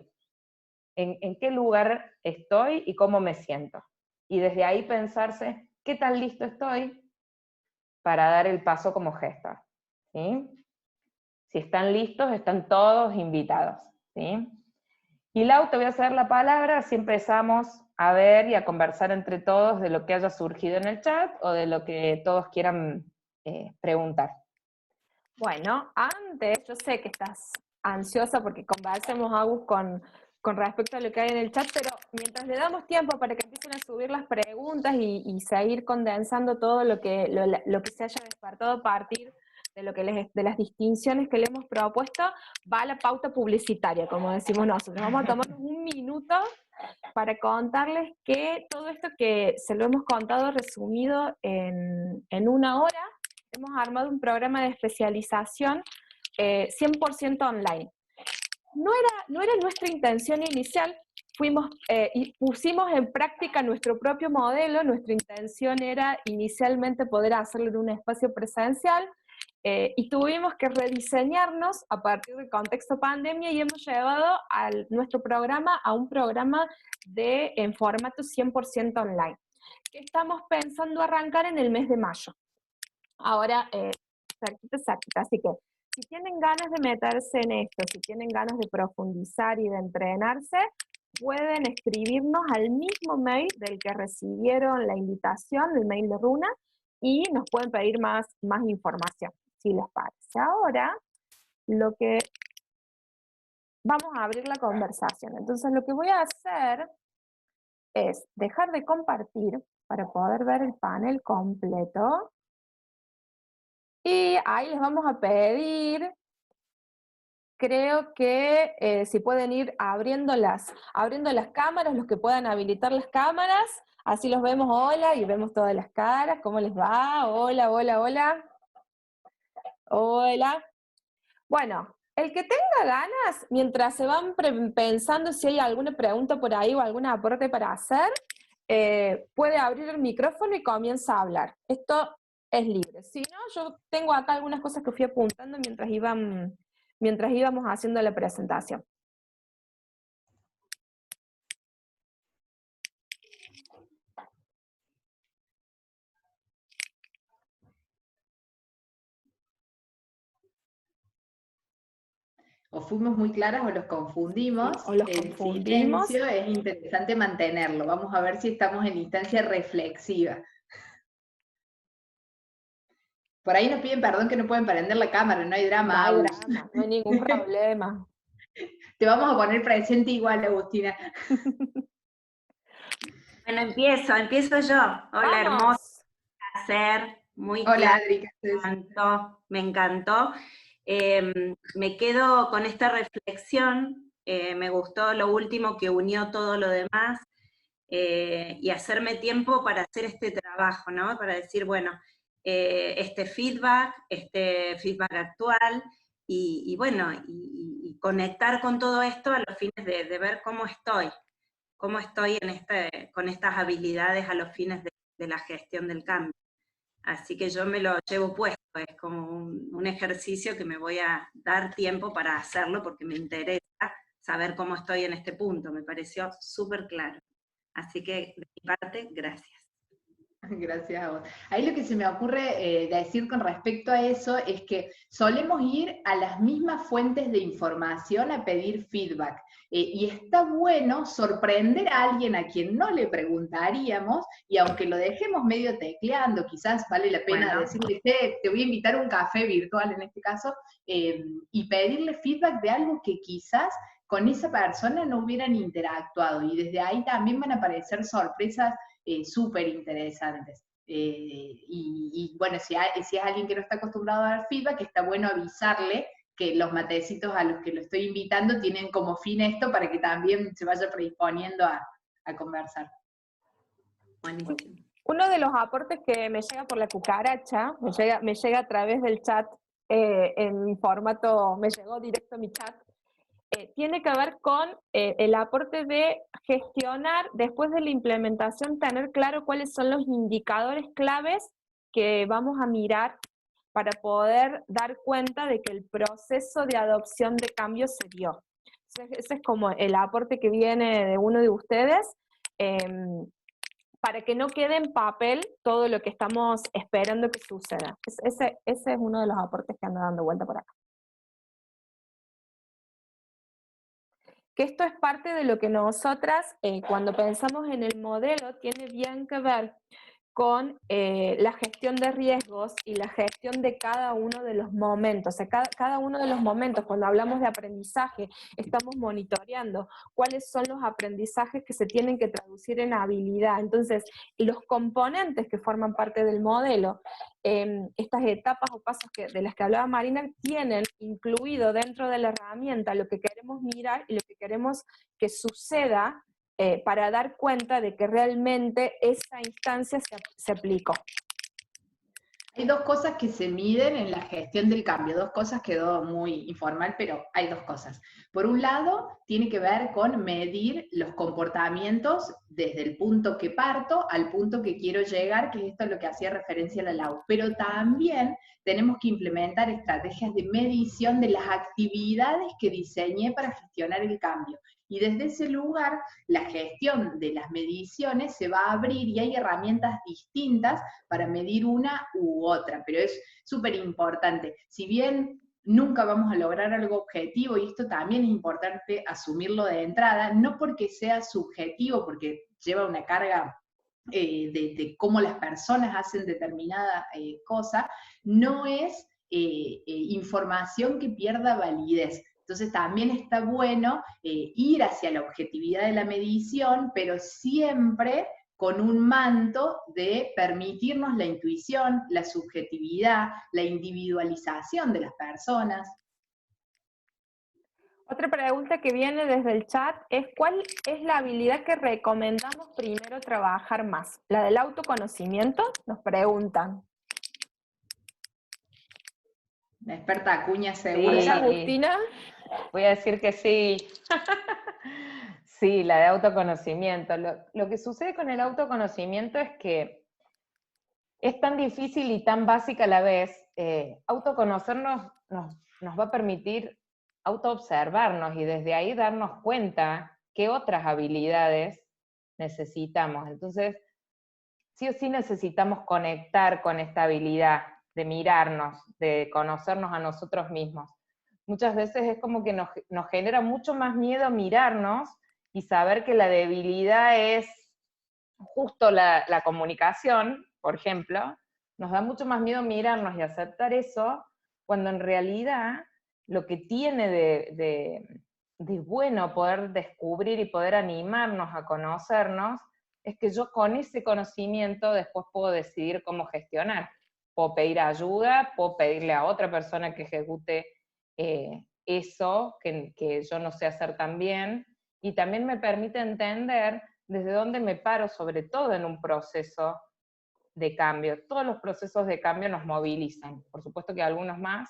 ¿En qué lugar estoy y cómo me siento? Y desde ahí pensarse, ¿qué tan listo estoy para dar el paso como gestor? ¿Sí? Si están listos, están todos invitados. ¿Sí? Y Lau, te voy a ceder la palabra, así empezamos a ver y a conversar entre todos de lo que haya surgido en el chat o de lo que todos quieran preguntar. Bueno, antes, yo sé que estás ansiosa porque conversemos, Agus, con respecto a lo que hay en el chat, pero mientras le damos tiempo para que empiecen a subir las preguntas y seguir condensando todo lo que se haya despertado a partir de de las distinciones que le hemos propuesto, va a la pauta publicitaria, como decimos nosotros. Vamos a tomarnos un minuto para contarles que todo esto que se lo hemos contado resumido en una hora, hemos armado un programa de especialización 100% online. No era nuestra intención inicial, y pusimos en práctica nuestro propio modelo. Nuestra intención era inicialmente poder hacerlo en un espacio presencial, y tuvimos que rediseñarnos a partir del contexto pandemia y hemos llevado nuestro programa a un programa en formato 100% online, que estamos pensando arrancar en el mes de mayo. Ahora, cerquita, así que si tienen ganas de meterse en esto, si tienen ganas de profundizar y de entrenarse, pueden escribirnos al mismo mail del que recibieron la invitación, el mail de Runa, y nos pueden pedir más información, si les parece. Ahora, vamos a abrir la conversación. Entonces, lo que voy a hacer es dejar de compartir para poder ver el panel completo. Y ahí les vamos a pedir, creo que si pueden ir abriendo las cámaras, los que puedan habilitar las cámaras, así los vemos, hola, y vemos todas las caras, ¿cómo les va? Hola, hola, hola. Hola. Bueno, el que tenga ganas, mientras se van pensando si hay alguna pregunta por ahí o algún aporte para hacer, puede abrir el micrófono y comienza a hablar. Esto es libre. Si no, yo tengo acá algunas cosas que fui apuntando mientras íbamos haciendo la presentación. O fuimos muy claras o los confundimos. Sí, o los el confundimos. Silencio es interesante mantenerlo. Vamos a ver si estamos en instancia reflexiva. Por ahí nos piden perdón que no pueden prender la cámara, no hay drama. No hay drama, no hay ningún problema. Te vamos a poner presente igual, Agustina. Bueno, empiezo yo. Hola, hermoso, placer, muy Hola, claro. Adri, Me encantó. Me quedo con esta reflexión, me gustó lo último que unió todo lo demás, y hacerme tiempo para hacer este trabajo, ¿no? Para decir, bueno, este feedback actual, y bueno, y conectar con todo esto a los fines de ver cómo estoy con estas habilidades a los fines de la gestión del cambio. Así que yo me lo llevo puesto, es como un ejercicio que me voy a dar tiempo para hacerlo porque me interesa saber cómo estoy en este punto, me pareció súper claro. Así que de mi parte, gracias. Gracias a vos. Ahí lo que se me ocurre decir con respecto a eso es que solemos ir a las mismas fuentes de información a pedir feedback. Y está bueno sorprender a alguien a quien no le preguntaríamos, y aunque lo dejemos medio tecleando, quizás vale la pena decirle, te voy a invitar a un café virtual en este caso, y pedirle feedback de algo que quizás con esa persona no hubieran interactuado. Y desde ahí también van a aparecer sorpresas súper interesantes. Y bueno, si es alguien que no está acostumbrado a dar feedback, está bueno avisarle que los matecitos a los que lo estoy invitando tienen como fin esto para que también se vaya predisponiendo a conversar. Buenísimo. Uno de los aportes que me llega por la cucaracha, me llega a través del chat en formato, me llegó directo a mi chat, tiene que ver con el aporte de gestionar, después de la implementación, tener claro cuáles son los indicadores claves que vamos a mirar para poder dar cuenta de que el proceso de adopción de cambios se dio. Entonces, ese es como el aporte que viene de uno de ustedes, para que no quede en papel todo lo que estamos esperando que suceda. Ese es uno de los aportes que anda dando vuelta por acá. Que esto es parte de lo que nosotras, cuando pensamos en el modelo, tiene bien que ver con la gestión de riesgos y la gestión de cada uno de los momentos. O sea, cada uno de los momentos, cuando hablamos de aprendizaje, estamos monitoreando cuáles son los aprendizajes que se tienen que traducir en habilidad. Entonces, los componentes que forman parte del modelo, estas etapas o pasos de las que hablaba Marina, tienen incluido dentro de la herramienta lo que queremos mirar y lo que queremos que suceda para dar cuenta de que realmente esa instancia se aplicó. Hay dos cosas que se miden en la gestión del cambio, dos cosas, quedó muy informal, pero hay dos cosas. Por un lado, tiene que ver con medir los comportamientos desde el punto que parto al punto que quiero llegar, que esto es lo que hacía referencia a la Lau. Pero también tenemos que implementar estrategias de medición de las actividades que diseñé para gestionar el cambio. Y desde ese lugar, la gestión de las mediciones se va a abrir y hay herramientas distintas para medir una u otra, pero es súper importante. Si bien nunca vamos a lograr algo objetivo, y esto también es importante asumirlo de entrada, no porque sea subjetivo, porque lleva una carga de cómo las personas hacen determinada cosa, no es información que pierda validez. Entonces también está bueno ir hacia la objetividad de la medición, pero siempre con un manto de permitirnos la intuición, la subjetividad, la individualización de las personas. Otra pregunta que viene desde el chat es: ¿cuál es la habilidad que recomendamos primero trabajar más? ¿La del autoconocimiento? Nos preguntan. La experta Acuña seguro. Sí. Agustina. Voy a decir que sí. Sí, la de autoconocimiento. Lo que sucede con el autoconocimiento es que es tan difícil y tan básica a la vez. Autoconocernos nos va a permitir autoobservarnos y desde ahí darnos cuenta qué otras habilidades necesitamos. Entonces, sí o sí necesitamos conectar con esta habilidad de mirarnos, de conocernos a nosotros mismos. Muchas veces es como que nos genera mucho más miedo mirarnos y saber que la debilidad es justo la comunicación, por ejemplo. Nos da mucho más miedo mirarnos y aceptar eso, cuando en realidad lo que tiene de bueno poder descubrir y poder animarnos a conocernos es que yo con ese conocimiento después puedo decidir cómo gestionar. Puedo pedir ayuda, puedo pedirle a otra persona que ejecute eso que yo no sé hacer tan bien, y también me permite entender desde dónde me paro, sobre todo en un proceso de cambio. Todos los procesos de cambio nos movilizan. Por supuesto que algunos más,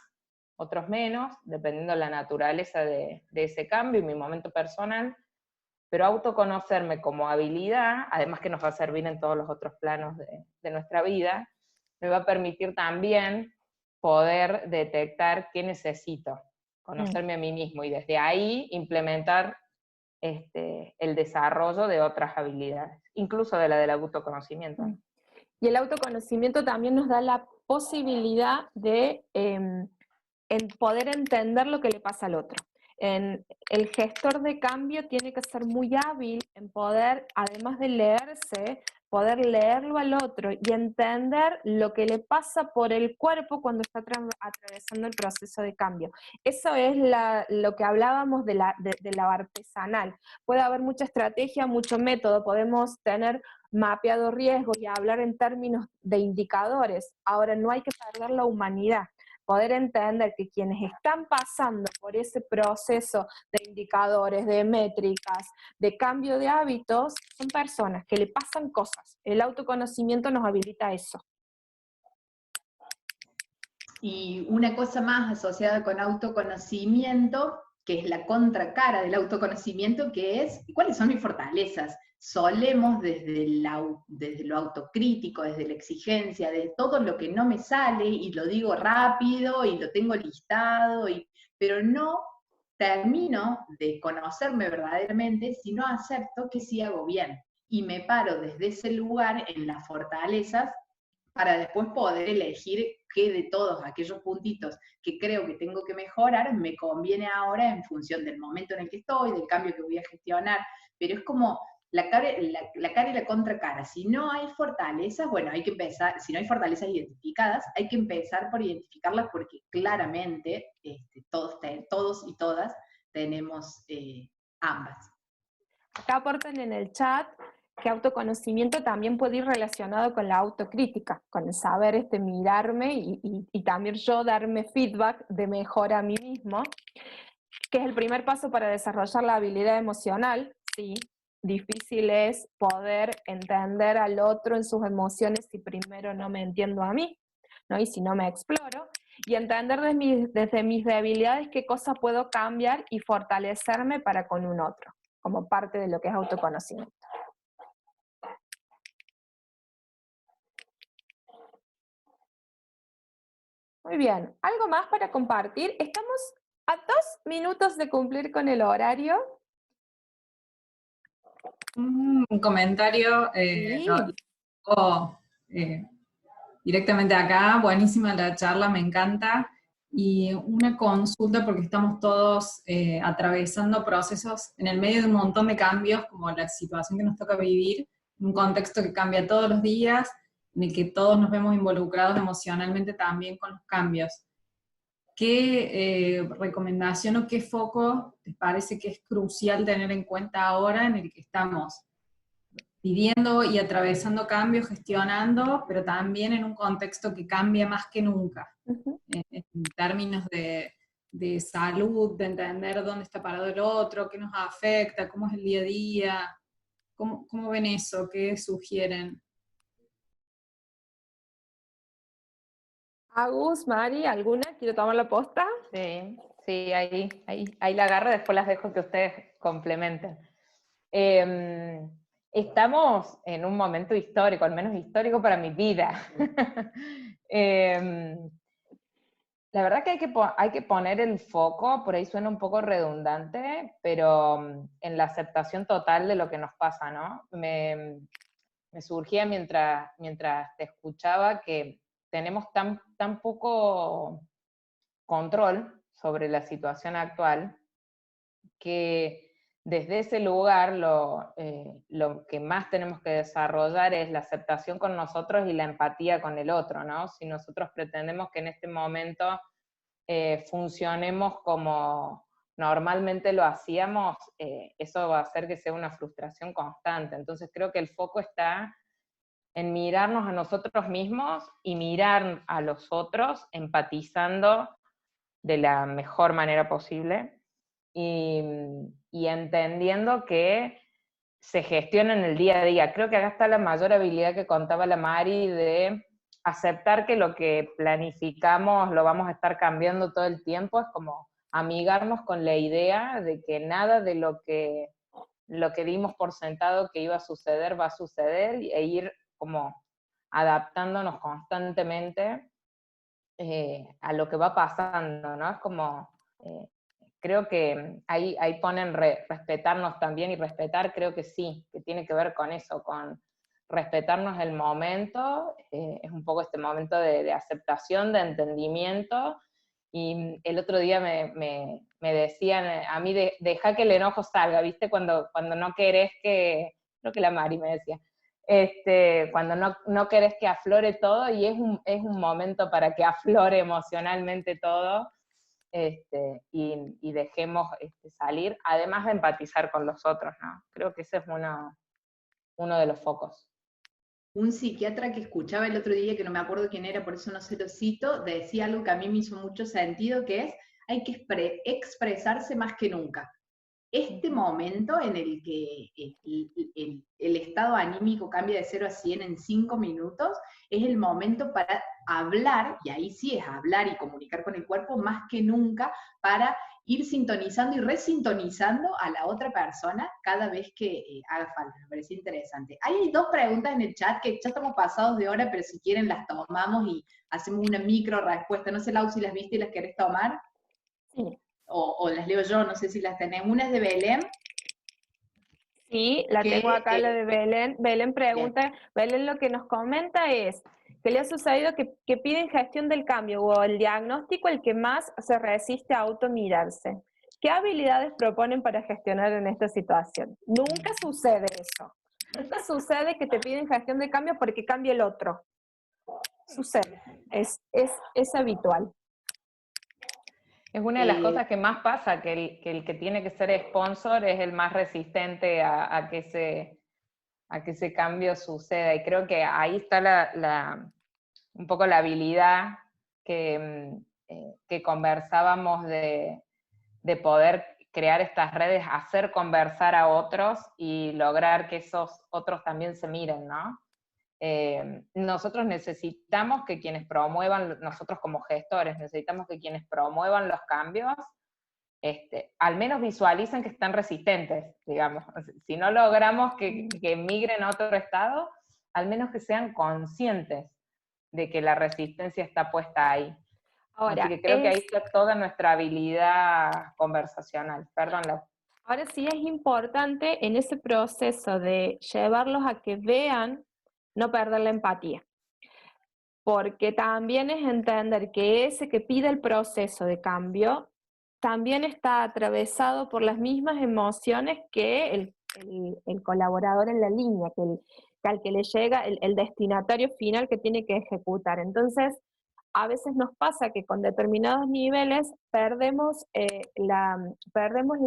otros menos, dependiendo de la naturaleza de ese cambio y mi momento personal, pero autoconocerme como habilidad, además que nos va a servir en todos los otros planos de nuestra vida, me va a permitir también poder detectar qué necesito, conocerme a mí mismo, y desde ahí implementar el desarrollo de otras habilidades, incluso de la del autoconocimiento. Y el autoconocimiento también nos da la posibilidad de en poder entender lo que le pasa al otro. El gestor de cambio tiene que ser muy hábil en poder, además de leerse, poder leerlo al otro y entender lo que le pasa por el cuerpo cuando está atravesando el proceso de cambio. Eso es lo que hablábamos de lo artesanal. Puede haber mucha estrategia, mucho método, podemos tener mapeado riesgos y hablar en términos de indicadores. Ahora, no hay que perder la humanidad. Poder entender que quienes están pasando por ese proceso de indicadores, de métricas, de cambio de hábitos, son personas que le pasan cosas. El autoconocimiento nos habilita eso. Y una cosa más asociada con autoconocimiento, que es la contracara del autoconocimiento, que es, ¿cuáles son mis fortalezas? Solemos desde lo autocrítico, desde la exigencia, de todo lo que no me sale, y lo digo rápido, y lo tengo listado, pero no termino de conocerme verdaderamente si no acepto que sí hago bien. Y me paro desde ese lugar en las fortalezas para después poder elegir qué de todos aquellos puntitos que creo que tengo que mejorar me conviene ahora en función del momento en el que estoy, del cambio que voy a gestionar, pero es como la cara y la contracara. Si no hay fortalezas, bueno, hay que empezar, si no hay fortalezas identificadas, hay que empezar por identificarlas porque claramente todos y todas tenemos ambas. Acá aportan en el chat que autoconocimiento también puede ir relacionado con la autocrítica, con el saber mirarme y también yo darme feedback de mejora a mí mismo, que es el primer paso para desarrollar la habilidad emocional. Sí, difícil es poder entender al otro en sus emociones si primero no me entiendo a mí, ¿no? Y si no me exploro, y entender desde mis debilidades qué cosa puedo cambiar y fortalecerme para con un otro, como parte de lo que es autoconocimiento. Muy bien, ¿algo más para compartir? Estamos a 2 minutos de cumplir con el horario. Un comentario Sí. directamente acá, buenísima la charla, me encanta. Y una consulta porque estamos todos atravesando procesos en el medio de un montón de cambios, como la situación que nos toca vivir, en un contexto que cambia todos los días, en el que todos nos vemos involucrados emocionalmente también con los cambios. ¿Qué recomendación o qué foco les parece que es crucial tener en cuenta ahora en el que estamos pidiendo y atravesando cambios, gestionando, pero también en un contexto que cambia más que nunca, en términos de salud, de entender dónde está parado el otro, qué nos afecta, cómo es el día a día? ¿Cómo ven eso? ¿Qué sugieren? Agus, Mari, ¿alguna? ¿Quiero tomar la posta? Sí, ahí la agarro, después las dejo que ustedes complementen. Estamos en un momento histórico, al menos histórico para mi vida. La verdad que hay que poner el foco, por ahí suena un poco redundante, pero en la aceptación total de lo que nos pasa, ¿no? Me surgía mientras te escuchaba que tenemos tan poco control sobre la situación actual que desde ese lugar lo que más tenemos que desarrollar es la aceptación con nosotros y la empatía con el otro, ¿no? Si nosotros pretendemos que en este momento funcionemos como normalmente lo hacíamos, eso va a hacer que sea una frustración constante. Entonces creo que el foco está en mirarnos a nosotros mismos y mirar a los otros empatizando de la mejor manera posible y entendiendo que se gestiona en el día a día. Creo que acá está la mayor habilidad que contaba la Mari de aceptar que lo que planificamos lo vamos a estar cambiando todo el tiempo, es como amigarnos con la idea de que nada de lo que dimos por sentado que iba a suceder va a suceder, e ir como adaptándonos constantemente a lo que va pasando, ¿no? Es como, creo que ahí ponen respetarnos también, y respetar creo que sí, que tiene que ver con eso, con respetarnos el momento, es un poco este momento de aceptación, de entendimiento, y el otro día me decían, a mí deja que el enojo salga, ¿viste? Cuando no querés que, creo que la Mari me decía, cuando no querés que aflore todo, y es un momento para que aflore emocionalmente todo, y dejemos salir, además de empatizar con los otros, ¿no? Creo que ese es uno de los focos. Un psiquiatra que escuchaba el otro día, que no me acuerdo quién era, por eso no se lo cito, decía algo que a mí me hizo mucho sentido, que es, hay que expresarse más que nunca. Este momento en el que el estado anímico cambia de 0 a 100 en 5 minutos, es el momento para hablar, y ahí sí es hablar y comunicar con el cuerpo más que nunca, para ir sintonizando y resintonizando a la otra persona cada vez que haga falta. Me parece interesante. Hay 2 preguntas en el chat que ya estamos pasados de hora, pero si quieren las tomamos y hacemos una micro respuesta. No sé, Lau, si las viste y las querés tomar. Sí. O las leo yo, no sé si las tenés. Una es de Belén. Sí, la tengo acá, la de Belén. Belén pregunta, bien. Belén lo que nos comenta es que le ha sucedido que piden gestión del cambio o el diagnóstico el que más se resiste a automirarse. ¿Qué habilidades proponen para gestionar en esta situación? Nunca sucede eso. Nunca sucede que te piden gestión de cambio porque cambia el otro. Sucede, es habitual. Es una de las cosas que más pasa, que el que tiene que ser sponsor es el más resistente a que ese cambio suceda. Y creo que ahí está un poco la habilidad que conversábamos de poder crear estas redes, hacer conversar a otros y lograr que esos otros también se miren, ¿no? Nosotros necesitamos que quienes promuevan, nosotros como gestores, necesitamos que quienes promuevan los cambios, al menos visualicen que están resistentes, digamos. Si no logramos que migren a otro estado, al menos que sean conscientes de que la resistencia está puesta ahí. Ahora, así que creo que ahí está toda nuestra habilidad conversacional. Perdón, Lau. Ahora sí es importante en ese proceso de llevarlos a que vean, no perder la empatía. Porque también es entender que ese que pide el proceso de cambio también está atravesado por las mismas emociones que el colaborador en la línea, que al que le llega el destinatario final que tiene que ejecutar. Entonces, a veces nos pasa que con determinados niveles perdemos la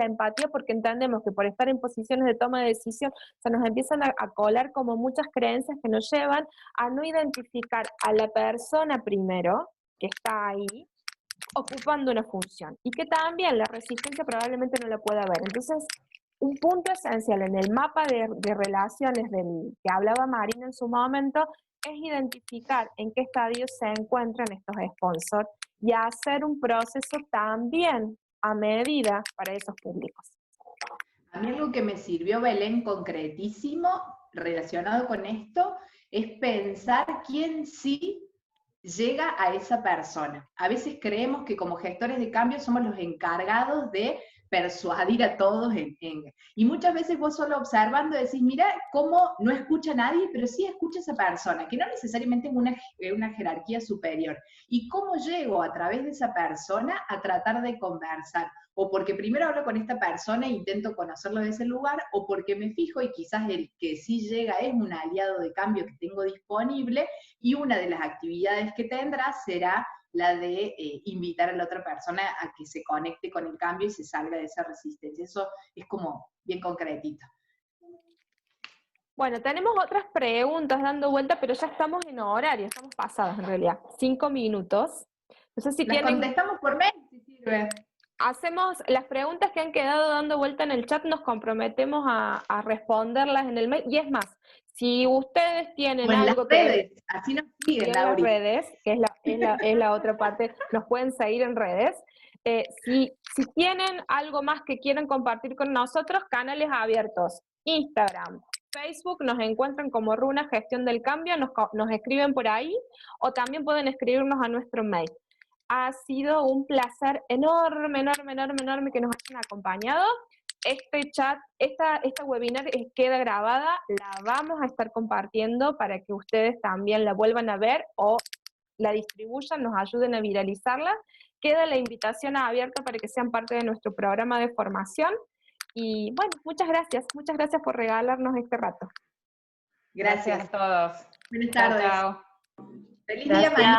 empatía porque entendemos que por estar en posiciones de toma de decisión se nos empiezan a colar como muchas creencias que nos llevan a no identificar a la persona primero, que está ahí, ocupando una función, y que también la resistencia probablemente no la pueda ver. Entonces, un punto esencial en el mapa de relaciones del que hablaba Marina en su momento es identificar en qué estadio se encuentran estos sponsors y hacer un proceso también a medida para esos públicos. A mí algo que me sirvió, Belén, concretísimo, relacionado con esto, es pensar quién sí llega a esa persona. A veces creemos que como gestores de cambio somos los encargados de persuadir a todos, y muchas veces vos solo observando decís, mira cómo no escucha a nadie, pero sí escucha a esa persona, que no necesariamente es una jerarquía superior, y cómo llego a través de esa persona a tratar de conversar, o porque primero hablo con esta persona e intento conocerlo de ese lugar, o porque me fijo y quizás el que sí llega es un aliado de cambio que tengo disponible, y una de las actividades que tendrá será la de invitar a la otra persona a que se conecte con el cambio y se salga de esa resistencia. Eso es como bien concretito. Bueno, tenemos otras preguntas dando vuelta, pero ya estamos en horario, estamos pasados en realidad. 5 minutos. No sé si las tienen... contestamos por mail, si sirve. hacemos las preguntas que han quedado dando vuelta en el chat, nos comprometemos a responderlas en el mail. Y es más, si ustedes tienen O en algo las redes, así nos y siguen, en las Lauri. redes, que es la otra parte, nos pueden seguir en redes. Si tienen algo más que quieran compartir con nosotros, canales abiertos, Instagram, Facebook, nos encuentran como Runa Gestión del Cambio, nos escriben por ahí, o también pueden escribirnos a nuestro mail. Ha sido un placer enorme, enorme, enorme, enorme que nos hayan acompañado. Este chat, esta webinar queda grabada, la vamos a estar compartiendo para que ustedes también la vuelvan a ver o la distribuyan, nos ayuden a viralizarla. Queda la invitación abierta para que sean parte de nuestro programa de formación. Y bueno, muchas gracias por regalarnos este rato. Gracias. A todos. Buenas Chao, tardes. chao. Feliz día, Gracias. mañana.